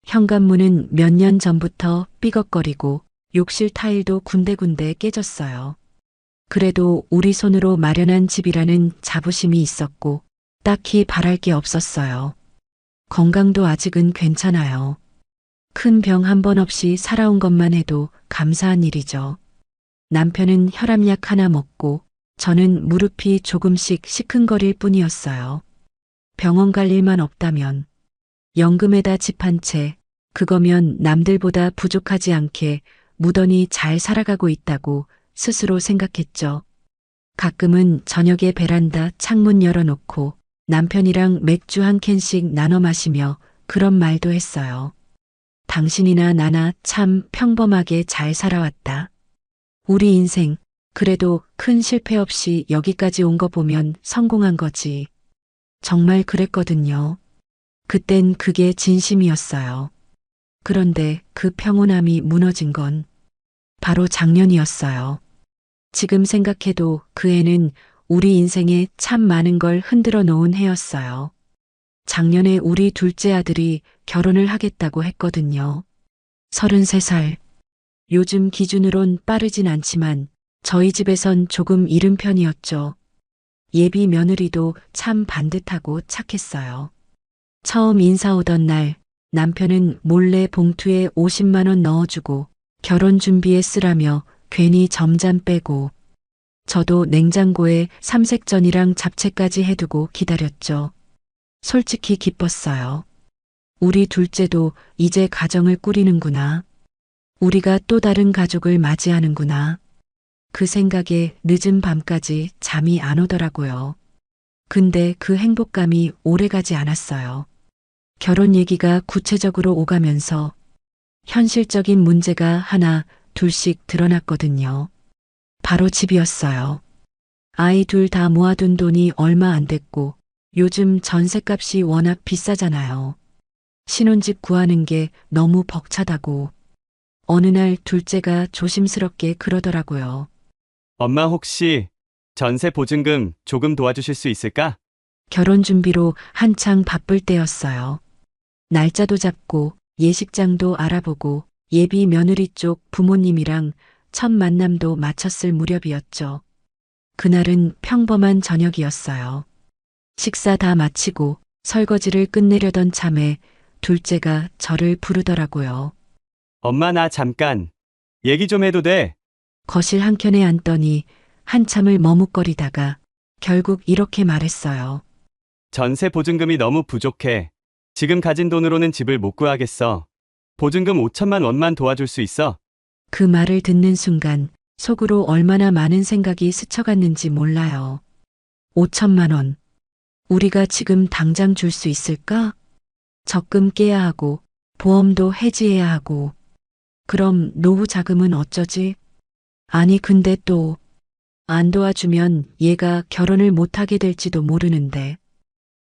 현관문은 몇 년 전부터 삐걱거리고 욕실 타일도 군데군데 깨졌어요. 그래도 우리 손으로 마련한 집이라는 자부심이 있었고 딱히 바랄 게 없었어요. 건강도 아직은 괜찮아요. 큰 병 한 번 없이 살아온 것만 해도 감사한 일이죠. 남편은 혈압약 하나 먹고 저는 무릎이 조금씩 시큰거릴 뿐이었어요. 병원 갈 일만 없다면 연금에다 집 한 채, 그거면 남들보다 부족하지 않게 무던히 잘 살아가고 있다고 스스로 생각했죠. 가끔은 저녁에 베란다 창문 열어놓고 남편이랑 맥주 한 캔씩 나눠 마시며 그런 말도 했어요. 당신이나 나나 참 평범하게 잘 살아왔다. 우리 인생 그래도 큰 실패 없이 여기까지 온 거 보면 성공한 거지. 정말 그랬거든요. 그땐 그게 진심이었어요. 그런데 그 평온함이 무너진 건 바로 작년이었어요. 지금 생각해도 그 해는 우리 인생에 참 많은 걸 흔들어 놓은 해였어요. 작년에 우리 둘째 아들이 결혼을 하겠다고 했거든요. 33살. 요즘 기준으론 빠르진 않지만 저희 집에선 조금 이른 편이었죠. 예비 며느리도 참 반듯하고 착했어요. 처음 인사 오던 날 남편은 몰래 봉투에 50만 원 넣어주고 결혼 준비에 쓰라며 괜히 점잔 빼고 저도 냉장고에 삼색전이랑 잡채까지 해두고 기다렸죠. 솔직히 기뻤어요. 우리 둘째도 이제 가정을 꾸리는구나. 우리가 또 다른 가족을 맞이하는구나. 그 생각에 늦은 밤까지 잠이 안 오더라고요. 근데 그 행복감이 오래가지 않았어요. 결혼 얘기가 구체적으로 오가면서 현실적인 문제가 하나 둘씩 드러났거든요. 바로 집이었어요. 아이 둘 다 모아둔 돈이 얼마 안 됐고 요즘 전셋값이 워낙 비싸잖아요. 신혼집 구하는 게 너무 벅차다고. 어느 날 둘째가 조심스럽게 그러더라고요. 엄마 혹시 전세 보증금 조금 도와주실 수 있을까? 결혼 준비로 한창 바쁠 때였어요. 날짜도 잡고 예식장도 알아보고 예비 며느리 쪽 부모님이랑 첫 만남도 마쳤을 무렵이었죠. 그날은 평범한 저녁이었어요. 식사 다 마치고 설거지를 끝내려던 참에 둘째가 저를 부르더라고요. 엄마 나 잠깐 얘기 좀 해도 돼? 거실 한켠에 앉더니 한참을 머뭇거리다가 결국 이렇게 말했어요. 전세 보증금이 너무 부족해. 지금 가진 돈으로는 집을 못 구하겠어. 보증금 5천만 원만 도와줄 수 있어? 그 말을 듣는 순간 속으로 얼마나 많은 생각이 스쳐갔는지 몰라요. 5천만 원. 우리가 지금 당장 줄 수 있을까? 적금 깨야 하고 보험도 해지해야 하고 그럼 노후 자금은 어쩌지? 아니 근데 또 안 도와주면 얘가 결혼을 못하게 될지도 모르는데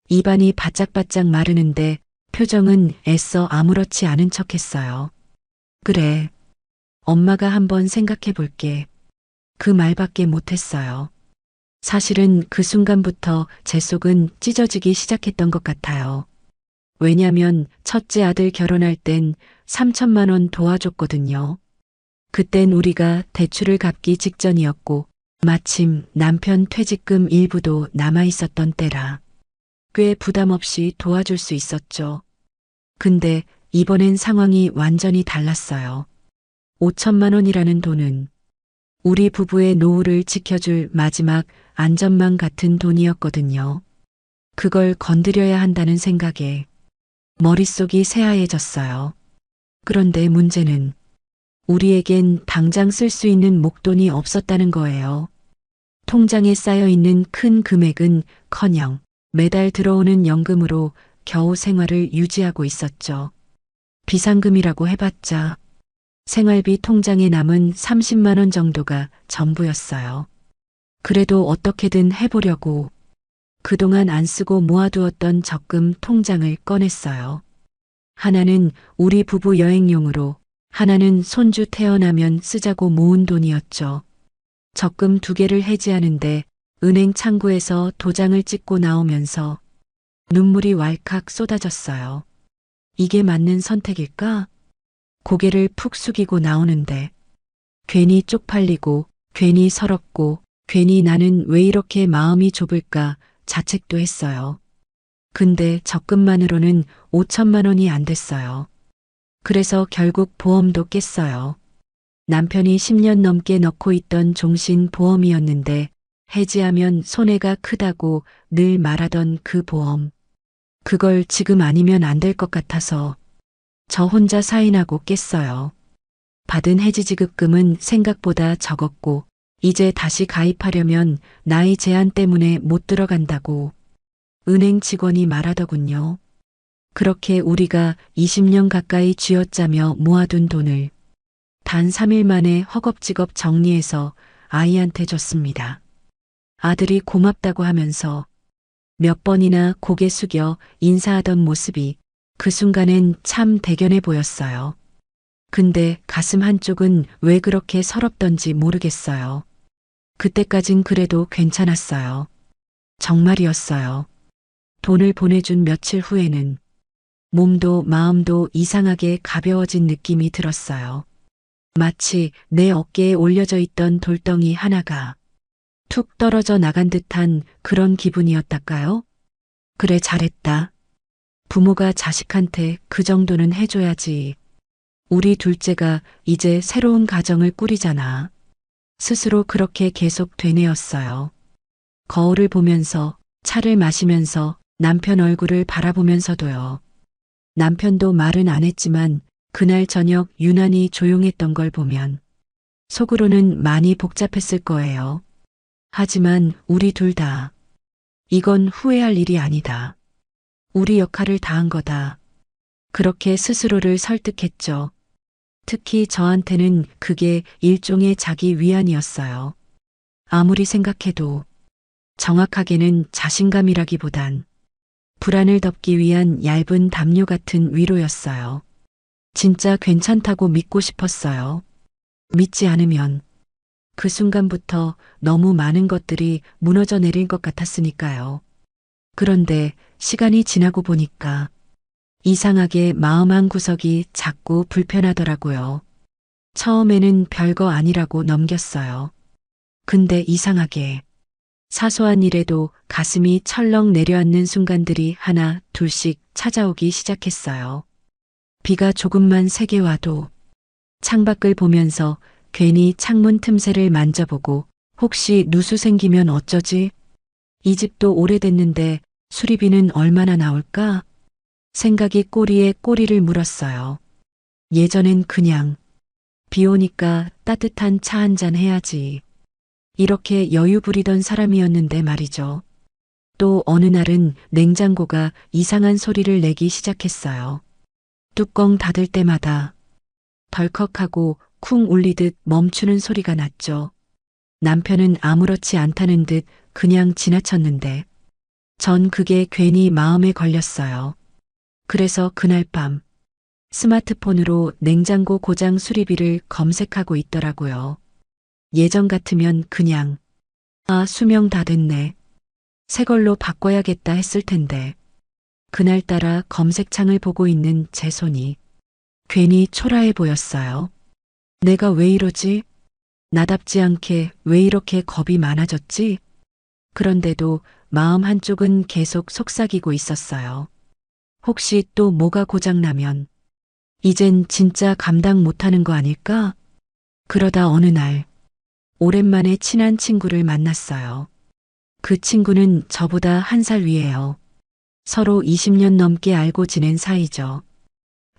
입안이 바짝바짝 마르는데 표정은 애써 아무렇지 않은 척했어요. 그래. 엄마가 한번 생각해 볼게. 그 말밖에 못했어요. 사실은 그 순간부터 제 속은 찢어지기 시작했던 것 같아요. 왜냐면 첫째 아들 결혼할 땐 3천만 원 도와줬거든요. 그땐 우리가 대출을 갚기 직전이었고 마침 남편 퇴직금 일부도 남아 있었던 때라 꽤 부담 없이 도와줄 수 있었죠. 근데 이번엔 상황이 완전히 달랐어요. 5천만 원이라는 돈은 우리 부부의 노후를 지켜줄 마지막 안전망 같은 돈이었거든요. 그걸 건드려야 한다는 생각에 머릿속이 새하얘졌어요. 그런데 문제는 우리에겐 당장 쓸 수 있는 목돈이 없었다는 거예요. 통장에 쌓여 있는 큰 금액은 커녕 매달 들어오는 연금으로 겨우 생활을 유지하고 있었죠. 비상금이라고 해봤자 생활비 통장에 남은 30만 원 정도가 전부였어요. 그래도 어떻게든 해보려고 그동안 안 쓰고 모아두었던 적금 통장을 꺼냈어요. 하나는 우리 부부 여행용으로, 하나는 손주 태어나면 쓰자고 모은 돈이었죠. 적금 2개를 해지하는데 은행 창구에서 도장을 찍고 나오면서 눈물이 왈칵 쏟아졌어요. 이게 맞는 선택일까? 고개를 푹 숙이고 나오는데 괜히 쪽팔리고 괜히 서럽고 괜히 나는 왜 이렇게 마음이 좁을까 자책도 했어요. 근데 적금만으로는 5천만 원이 안 됐어요. 그래서 결국 보험도 깼어요. 남편이 10년 넘게 넣고 있던 종신 보험이었는데 해지하면 손해가 크다고 늘 말하던 그 보험. 그걸 지금 아니면 안 될 것 같아서 저 혼자 사인하고 깼어요. 받은 해지 지급금은 생각보다 적었고 이제 다시 가입하려면 나이 제한 때문에 못 들어간다고 은행 직원이 말하더군요. 그렇게 우리가 20년 가까이 쥐어짜며 모아둔 돈을 단 3일 만에 허겁지겁 정리해서 아이한테 줬습니다. 아들이 고맙다고 하면서 몇 번이나 고개 숙여 인사하던 모습이 그 순간엔 참 대견해 보였어요. 근데 가슴 한쪽은 왜 그렇게 서럽던지 모르겠어요. 그때까진 그래도 괜찮았어요. 정말이었어요. 돈을 보내준 며칠 후에는 몸도 마음도 이상하게 가벼워진 느낌이 들었어요. 마치 내 어깨에 올려져 있던 돌덩이 하나가 툭 떨어져 나간 듯한 그런 기분이었달까요? 그래 잘했다. 부모가 자식한테 그 정도는 해줘야지. 우리 둘째가 이제 새로운 가정을 꾸리잖아. 스스로 그렇게 계속 되뇌었어요. 거울을 보면서 차를 마시면서 남편 얼굴을 바라보면서도요. 남편도 말은 안 했지만 그날 저녁 유난히 조용했던 걸 보면 속으로는 많이 복잡했을 거예요. 하지만 우리 둘 다 이건 후회할 일이 아니다. 우리 역할을 다한 거다. 그렇게 스스로를 설득했죠. 특히 저한테는 그게 일종의 자기 위안이었어요. 아무리 생각해도 정확하게는 자신감이라기보단 불안을 덮기 위한 얇은 담요 같은 위로였어요. 진짜 괜찮다고 믿고 싶었어요. 믿지 않으면 그 순간부터 너무 많은 것들이 무너져 내릴 것 같았으니까요. 그런데 시간이 지나고 보니까 이상하게 마음 한 구석이 자꾸 불편하더라고요. 처음에는 별거 아니라고 넘겼어요. 근데 이상하게 사소한 일에도 가슴이 철렁 내려앉는 순간들이 하나 둘씩 찾아오기 시작했어요. 비가 조금만 세게 와도 창밖을 보면서 괜히 창문 틈새를 만져보고 혹시 누수 생기면 어쩌지? 이 집도 오래됐는데 수리비는 얼마나 나올까? 생각이 꼬리에 꼬리를 물었어요. 예전엔 그냥 비 오니까 따뜻한 차 한잔 해야지. 이렇게 여유 부리던 사람이었는데 말이죠. 또 어느 날은 냉장고가 이상한 소리를 내기 시작했어요. 뚜껑 닫을 때마다 덜컥하고 쿵 울리듯 멈추는 소리가 났죠. 남편은 아무렇지 않다는 듯 그냥 지나쳤는데 전 그게 괜히 마음에 걸렸어요. 그래서 그날 밤 스마트폰으로 냉장고 고장 수리비를 검색하고 있더라고요. 예전 같으면 그냥 수명 다 됐네. 새 걸로 바꿔야겠다 했을 텐데 그날따라 검색창을 보고 있는 제 손이 괜히 초라해 보였어요. 내가 왜 이러지? 나답지 않게 왜 이렇게 겁이 많아졌지? 그런데도 마음 한쪽은 계속 속삭이고 있었어요. 혹시 또 뭐가 고장나면 이젠 진짜 감당 못하는 거 아닐까? 그러다 어느 날 오랜만에 친한 친구를 만났어요. 그 친구는 저보다 1살 위에요. 서로 20년 넘게 알고 지낸 사이죠.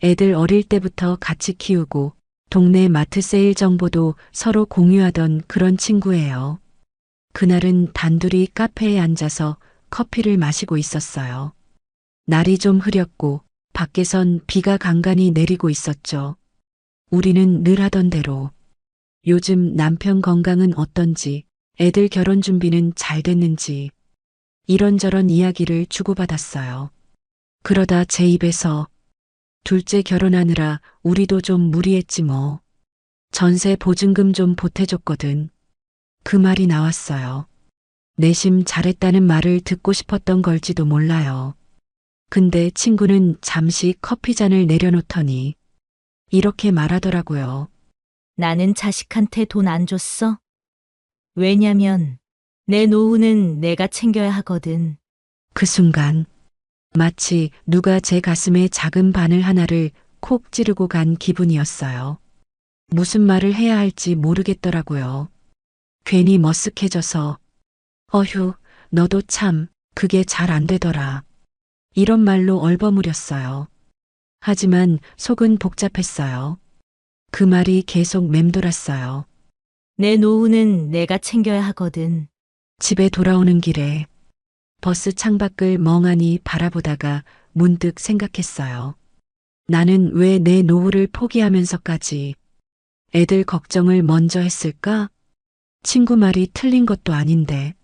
애들 어릴 때부터 같이 키우고 동네 마트 세일 정보도 서로 공유하던 그런 친구예요. 그날은 단둘이 카페에 앉아서 커피를 마시고 있었어요. 날이 좀 흐렸고 밖에선 비가 간간히 내리고 있었죠. 우리는 늘 하던 대로 요즘 남편 건강은 어떤지, 애들 결혼 준비는 잘 됐는지 이런저런 이야기를 주고받았어요. 그러다 제 입에서 둘째 결혼하느라 우리도 좀 무리했지 뭐. 전세 보증금 좀 보태줬거든. 그 말이 나왔어요. 내심 잘했다는 말을 듣고 싶었던 걸지도 몰라요. 근데 친구는 잠시 커피잔을 내려놓더니 이렇게 말하더라고요. 나는 자식한테 돈 안 줬어. 왜냐면 내 노후는 내가 챙겨야 하거든. 그 순간 마치 누가 제 가슴에 작은 바늘 하나를 콕 찌르고 간 기분이었어요. 무슨 말을 해야 할지 모르겠더라고요. 괜히 머쓱해져서 어휴, 너도 참 그게 잘 안 되더라. 이런 말로 얼버무렸어요. 하지만 속은 복잡했어요. 그 말이 계속 맴돌았어요. 내 노후는 내가 챙겨야 하거든. 집에 돌아오는 길에 버스 창밖을 멍하니 바라보다가 문득 생각했어요. 나는 왜 내 노후를 포기하면서까지 애들 걱정을 먼저 했을까? 친구 말이 틀린 것도 아닌데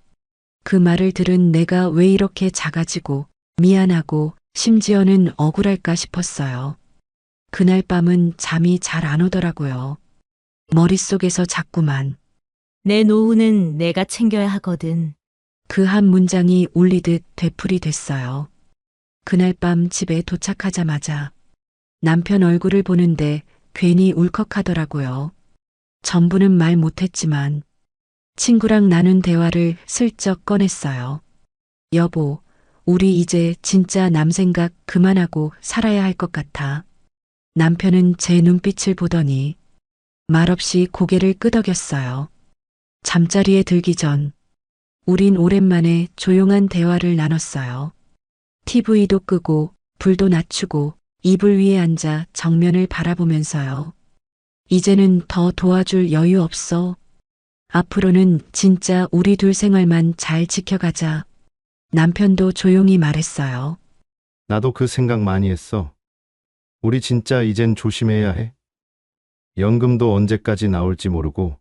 그 말을 들은 내가 왜 이렇게 작아지고 미안하고 심지어는 억울할까 싶었어요. 그날 밤은 잠이 잘 안 오더라고요. 머릿속에서 자꾸만 내 노후는 내가 챙겨야 하거든. 그 한 문장이 울리듯 되풀이 됐어요. 그날 밤 집에 도착하자마자 남편 얼굴을 보는데 괜히 울컥하더라고요. 전부는 말 못했지만 친구랑 나눈 대화를 슬쩍 꺼냈어요. 여보, 우리 이제 진짜 남 생각 그만하고 살아야 할 것 같아. 남편은 제 눈빛을 보더니 말없이 고개를 끄덕였어요. 잠자리에 들기 전 우린 오랜만에 조용한 대화를 나눴어요. TV도 끄고 불도 낮추고 이불 위에 앉아 정면을 바라보면서요. 이제는 더 도와줄 여유 없어. 앞으로는 진짜 우리 둘 생활만 잘 지켜가자. 남편도 조용히 말했어요. 나도 그 생각 많이 했어. 우리 진짜 이젠 조심해야 해. 연금도 언제까지 나올지 모르고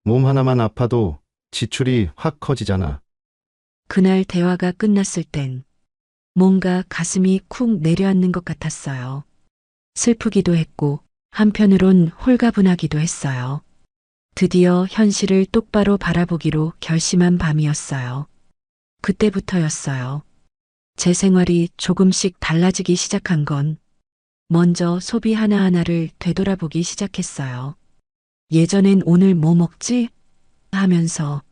몸 하나만 아파도 지출이 확 커지잖아. 그날 대화가 끝났을 땐 뭔가 가슴이 쿵 내려앉는 것 같았어요. 슬프기도 했고 한편으론 홀가분하기도 했어요. 드디어 현실을 똑바로 바라보기로 결심한 밤이었어요. 그때부터였어요. 제 생활이 조금씩 달라지기 시작한 건 먼저 소비 하나하나를 되돌아보기 시작했어요. 예전엔 오늘 뭐 먹지? 하면서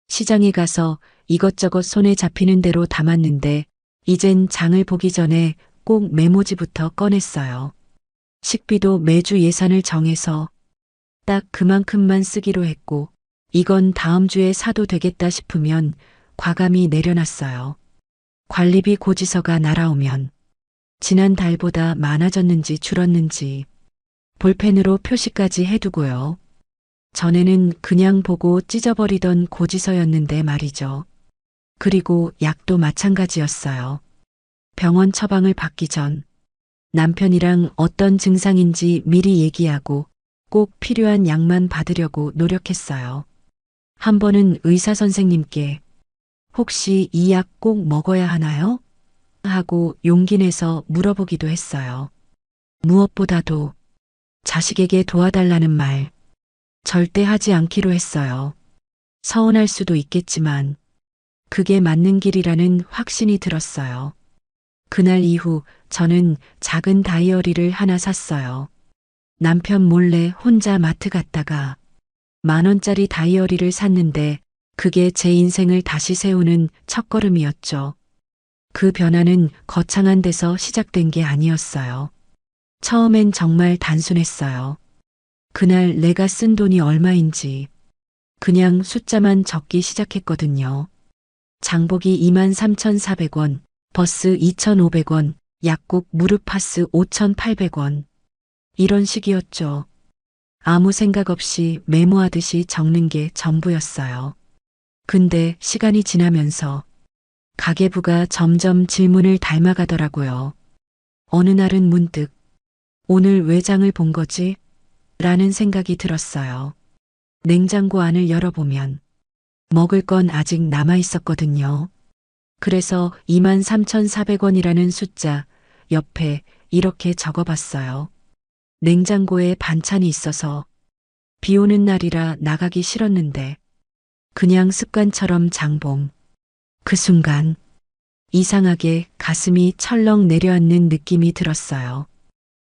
시장에 가서 이것저것 손에 잡히는 대로 담았는데 이젠 장을 보기 전에 꼭 메모지부터 꺼냈어요. 식비도 매주 예산을 정해서 딱 그만큼만 쓰기로 했고 이건 다음 주에 사도 되겠다 싶으면 과감히 내려놨어요. 관리비 고지서가 날아오면 지난달보다 많아졌는지 줄었는지 볼펜으로 표시까지 해두고요. 전에는 그냥 보고 찢어버리던 고지서였는데 말이죠. 그리고 약도 마찬가지였어요. 병원 처방을 받기 전 남편이랑 어떤 증상인지 미리 얘기하고 꼭 필요한 약만 받으려고 노력했어요. 한 번은 의사 선생님께 혹시 이 약 꼭 먹어야 하나요? 하고 용기 내서 물어보기도 했어요. 무엇보다도 자식에게 도와달라는 말 절대 하지 않기로 했어요. 서운할 수도 있겠지만 그게 맞는 길이라는 확신이 들었어요. 그날 이후 저는 작은 다이어리를 하나 샀어요. 남편 몰래 혼자 마트 갔다가 10,000원짜리 다이어리를 샀는데 그게 제 인생을 다시 세우는 첫걸음이었죠. 그 변화는 거창한 데서 시작된 게 아니었어요. 처음엔 정말 단순했어요. 그날 내가 쓴 돈이 얼마인지 그냥 숫자만 적기 시작했거든요. 장보기 23,400원, 버스 2,500원, 약국 무릎 파스 5,800원. 이런 식이었죠. 아무 생각 없이 메모하듯이 적는 게 전부였어요. 근데 시간이 지나면서 가계부가 점점 질문을 닮아가더라고요. 어느 날은 문득 오늘 왜 장을 본 거지? 라는 생각이 들었어요. 냉장고 안을 열어보면 먹을 건 아직 남아 있었거든요. 그래서 23,400원이라는 숫자 옆에 이렇게 적어봤어요. 냉장고에 반찬이 있어서 비 오는 날이라 나가기 싫었는데 그냥 습관처럼 장봄. 그 순간 이상하게 가슴이 철렁 내려앉는 느낌이 들었어요.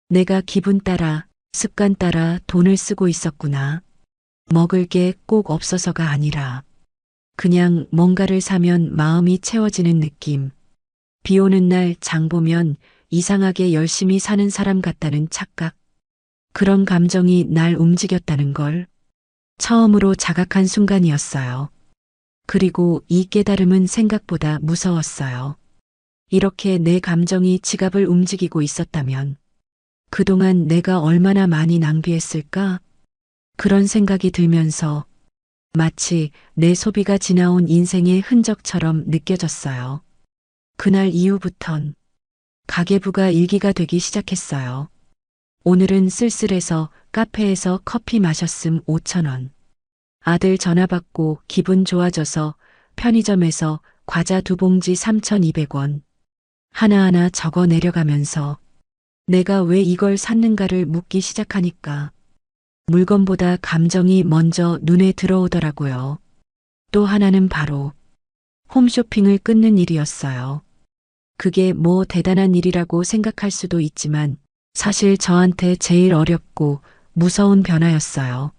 내가 기분 따라 습관 따라 돈을 쓰고 있었구나. 먹을 게 꼭 없어서가 아니라 그냥 뭔가를 사면 마음이 채워지는 느낌. 비 오는 날 장 보면 이상하게 열심히 사는 사람 같다는 착각. 그런 감정이 날 움직였다는 걸 처음으로 자각한 순간이었어요. 그리고 이 깨달음은 생각보다 무서웠어요. 이렇게 내 감정이 지갑을 움직이고 있었다면 그동안 내가 얼마나 많이 낭비했을까? 그런 생각이 들면서 마치 내 소비가 지나온 인생의 흔적처럼 느껴졌어요. 그날 이후부턴 가계부가 일기가 되기 시작했어요. 오늘은 쓸쓸해서 카페에서 커피 마셨음 5,000원. 아들 전화 받고 기분 좋아져서 편의점에서 과자 2봉지 3,200원. 하나하나 적어 내려가면서 내가 왜 이걸 샀는가를 묻기 시작하니까 물건보다 감정이 먼저 눈에 들어오더라고요. 또 하나는 바로 홈쇼핑을 끊는 일이었어요. 그게 뭐 대단한 일이라고 생각할 수도 있지만 사실 저한테 제일 어렵고 무서운 변화였어요.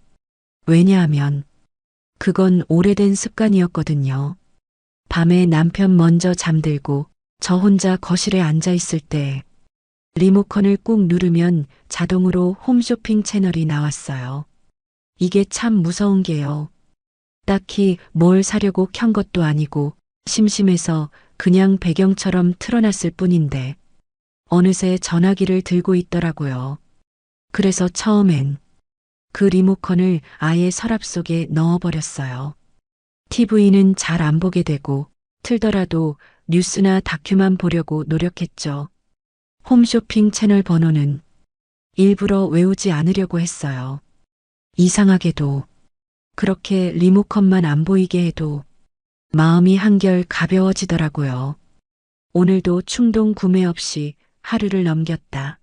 왜냐하면 그건 오래된 습관이었거든요. 밤에 남편 먼저 잠들고 저 혼자 거실에 앉아 있을 때 리모컨을 꾹 누르면 자동으로 홈쇼핑 채널이 나왔어요. 이게 참 무서운 게요. 딱히 뭘 사려고 켠 것도 아니고 심심해서 그냥 배경처럼 틀어놨을 뿐인데 어느새 전화기를 들고 있더라고요. 그래서 처음엔 그 리모컨을 아예 서랍 속에 넣어버렸어요. TV는 잘 안 보게 되고 틀더라도 뉴스나 다큐만 보려고 노력했죠. 홈쇼핑 채널 번호는 일부러 외우지 않으려고 했어요. 이상하게도 그렇게 리모컨만 안 보이게 해도 마음이 한결 가벼워지더라고요. 오늘도 충동 구매 없이 하루를 넘겼다.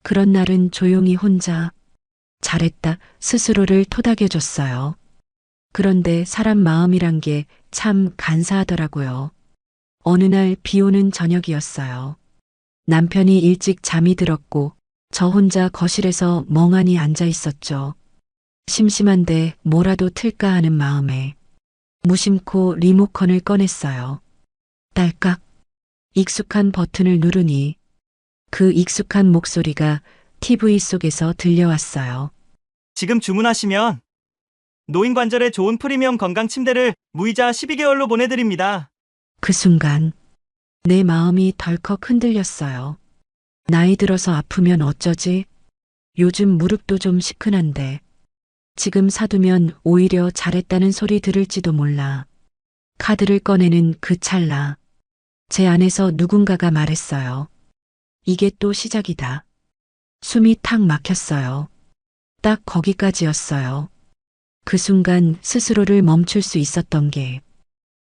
그런 날은 조용히 혼자 잘했다 스스로를 토닥여줬어요. 그런데 사람 마음이란 게 참 간사하더라고요. 어느 날 비 오는 저녁이었어요. 남편이 일찍 잠이 들었고 저 혼자 거실에서 멍하니 앉아 있었죠. 심심한데 뭐라도 틀까 하는 마음에 무심코 리모컨을 꺼냈어요. 딸깍. 익숙한 버튼을 누르니 그 익숙한 목소리가 TV 속에서 들려왔어요. 지금 주문하시면 노인관절에 좋은 프리미엄 건강 침대를 무이자 12개월로 보내드립니다. 그 순간 내 마음이 덜컥 흔들렸어요. 나이 들어서 아프면 어쩌지? 요즘 무릎도 좀 시큰한데 지금 사두면 오히려 잘했다는 소리 들을지도 몰라. 카드를 꺼내는 그 찰나 제 안에서 누군가가 말했어요. 이게 또 시작이다. 숨이 탁 막혔어요. 딱 거기까지였어요. 그 순간 스스로를 멈출 수 있었던 게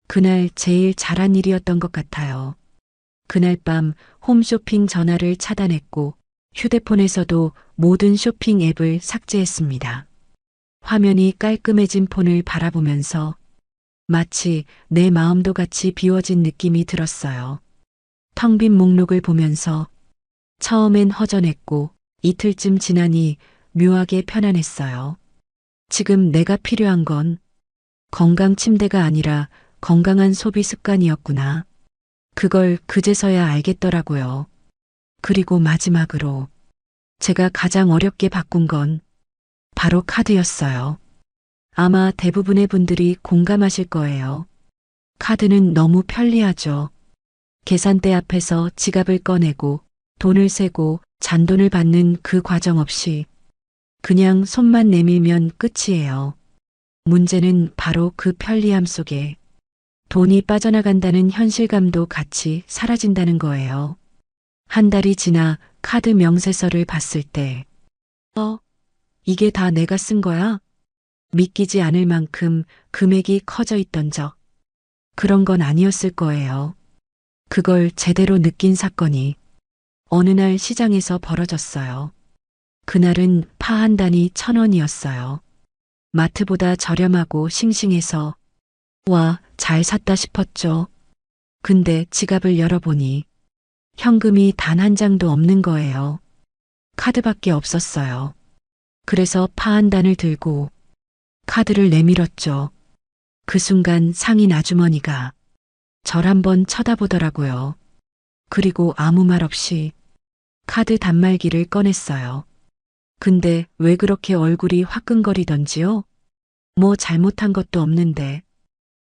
그날 제일 잘한 일이었던 것 같아요. 그날 밤 홈쇼핑 전화를 차단했고 휴대폰에서도 모든 쇼핑 앱을 삭제했습니다. 화면이 깔끔해진 폰을 바라보면서 마치 내 마음도 같이 비워진 느낌이 들었어요. 텅 빈 목록을 보면서 처음엔 허전했고 이틀쯤 지나니 묘하게 편안했어요. 지금 내가 필요한 건 건강 침대가 아니라 건강한 소비 습관이었구나. 그걸 그제서야 알겠더라고요. 그리고 마지막으로 제가 가장 어렵게 바꾼 건 바로 카드였어요. 아마 대부분의 분들이 공감하실 거예요. 카드는 너무 편리하죠. 계산대 앞에서 지갑을 꺼내고 돈을 세고 잔돈을 받는 그 과정 없이 그냥 손만 내밀면 끝이에요. 문제는 바로 그 편리함 속에 돈이 빠져나간다는 현실감도 같이 사라진다는 거예요. 한 달이 지나 카드 명세서를 봤을 때, 이게 다 내가 쓴 거야? 믿기지 않을 만큼 금액이 커져 있던 적. 그런 건 아니었을 거예요. 그걸 제대로 느낀 사건이 어느 날 시장에서 벌어졌어요. 그날은 파 한 단이 1,000원이었어요. 마트보다 저렴하고 싱싱해서 와, 잘 샀다 싶었죠. 근데 지갑을 열어보니 현금이 단 한 장도 없는 거예요. 카드밖에 없었어요. 그래서 파 한 단을 들고 카드를 내밀었죠. 그 순간 상인 아주머니가 절 한번 쳐다보더라고요. 그리고 아무 말 없이 카드 단말기를 꺼냈어요. 근데 왜 그렇게 얼굴이 화끈거리던지요? 뭐 잘못한 것도 없는데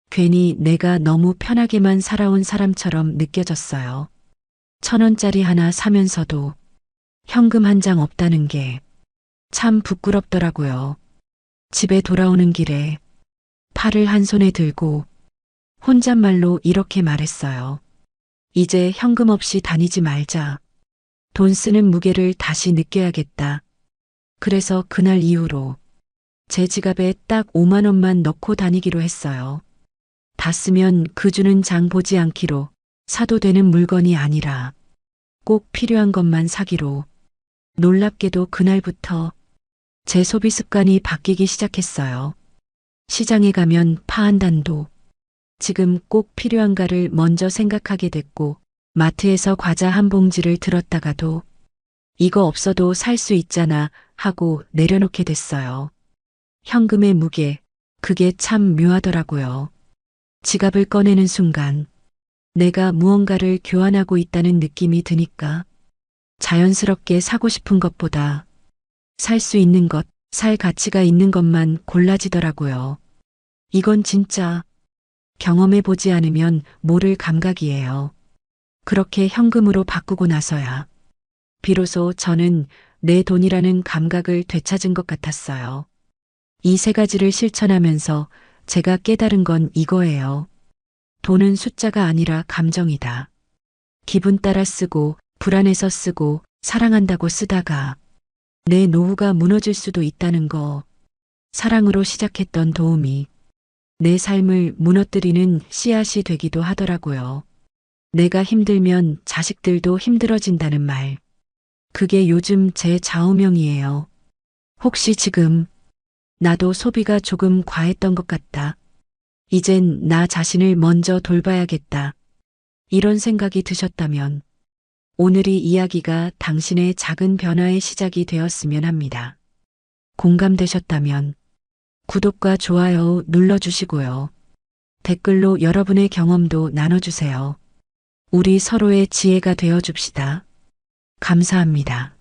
괜히 내가 너무 편하게만 살아온 사람처럼 느껴졌어요. 1,000원짜리 하나 사면서도 현금 한 장 없다는 게 참 부끄럽더라고요. 집에 돌아오는 길에 팔을 한 손에 들고 혼잣말로 이렇게 말했어요. 이제 현금 없이 다니지 말자. 돈 쓰는 무게를 다시 느껴야겠다. 그래서 그날 이후로 제 지갑에 딱 5만 원만 넣고 다니기로 했어요. 다 쓰면 그 주는 장 보지 않기로, 사도 되는 물건이 아니라 꼭 필요한 것만 사기로. 놀랍게도 그날부터 제 소비 습관이 바뀌기 시작했어요. 시장에 가면 파 한 단도 지금 꼭 필요한가를 먼저 생각하게 됐고, 마트에서 과자 한 봉지를 들었다가도 이거 없어도 살 수 있잖아 하고 내려놓게 됐어요. 현금의 무게, 그게 참 묘하더라고요. 지갑을 꺼내는 순간 내가 무언가를 교환하고 있다는 느낌이 드니까 자연스럽게 사고 싶은 것보다 살 수 있는 것, 살 가치가 있는 것만 골라지더라고요. 이건 진짜 경험해보지 않으면 모를 감각이에요. 그렇게 현금으로 바꾸고 나서야 비로소 저는 내 돈이라는 감각을 되찾은 것 같았어요. 이 세 가지를 실천하면서 제가 깨달은 건 이거예요. 돈은 숫자가 아니라 감정이다. 기분 따라 쓰고, 불안해서 쓰고, 사랑한다고 쓰다가 내 노후가 무너질 수도 있다는 거. 사랑으로 시작했던 도움이 내 삶을 무너뜨리는 씨앗이 되기도 하더라고요. 내가 힘들면 자식들도 힘들어진다는 말. 그게 요즘 제 좌우명이에요. 혹시 지금 나도 소비가 조금 과했던 것 같다. 이젠 나 자신을 먼저 돌봐야겠다. 이런 생각이 드셨다면 오늘 이 이야기가 당신의 작은 변화의 시작이 되었으면 합니다. 공감되셨다면 구독과 좋아요 눌러주시고요. 댓글로 여러분의 경험도 나눠주세요. 우리 서로의 지혜가 되어줍시다. 감사합니다.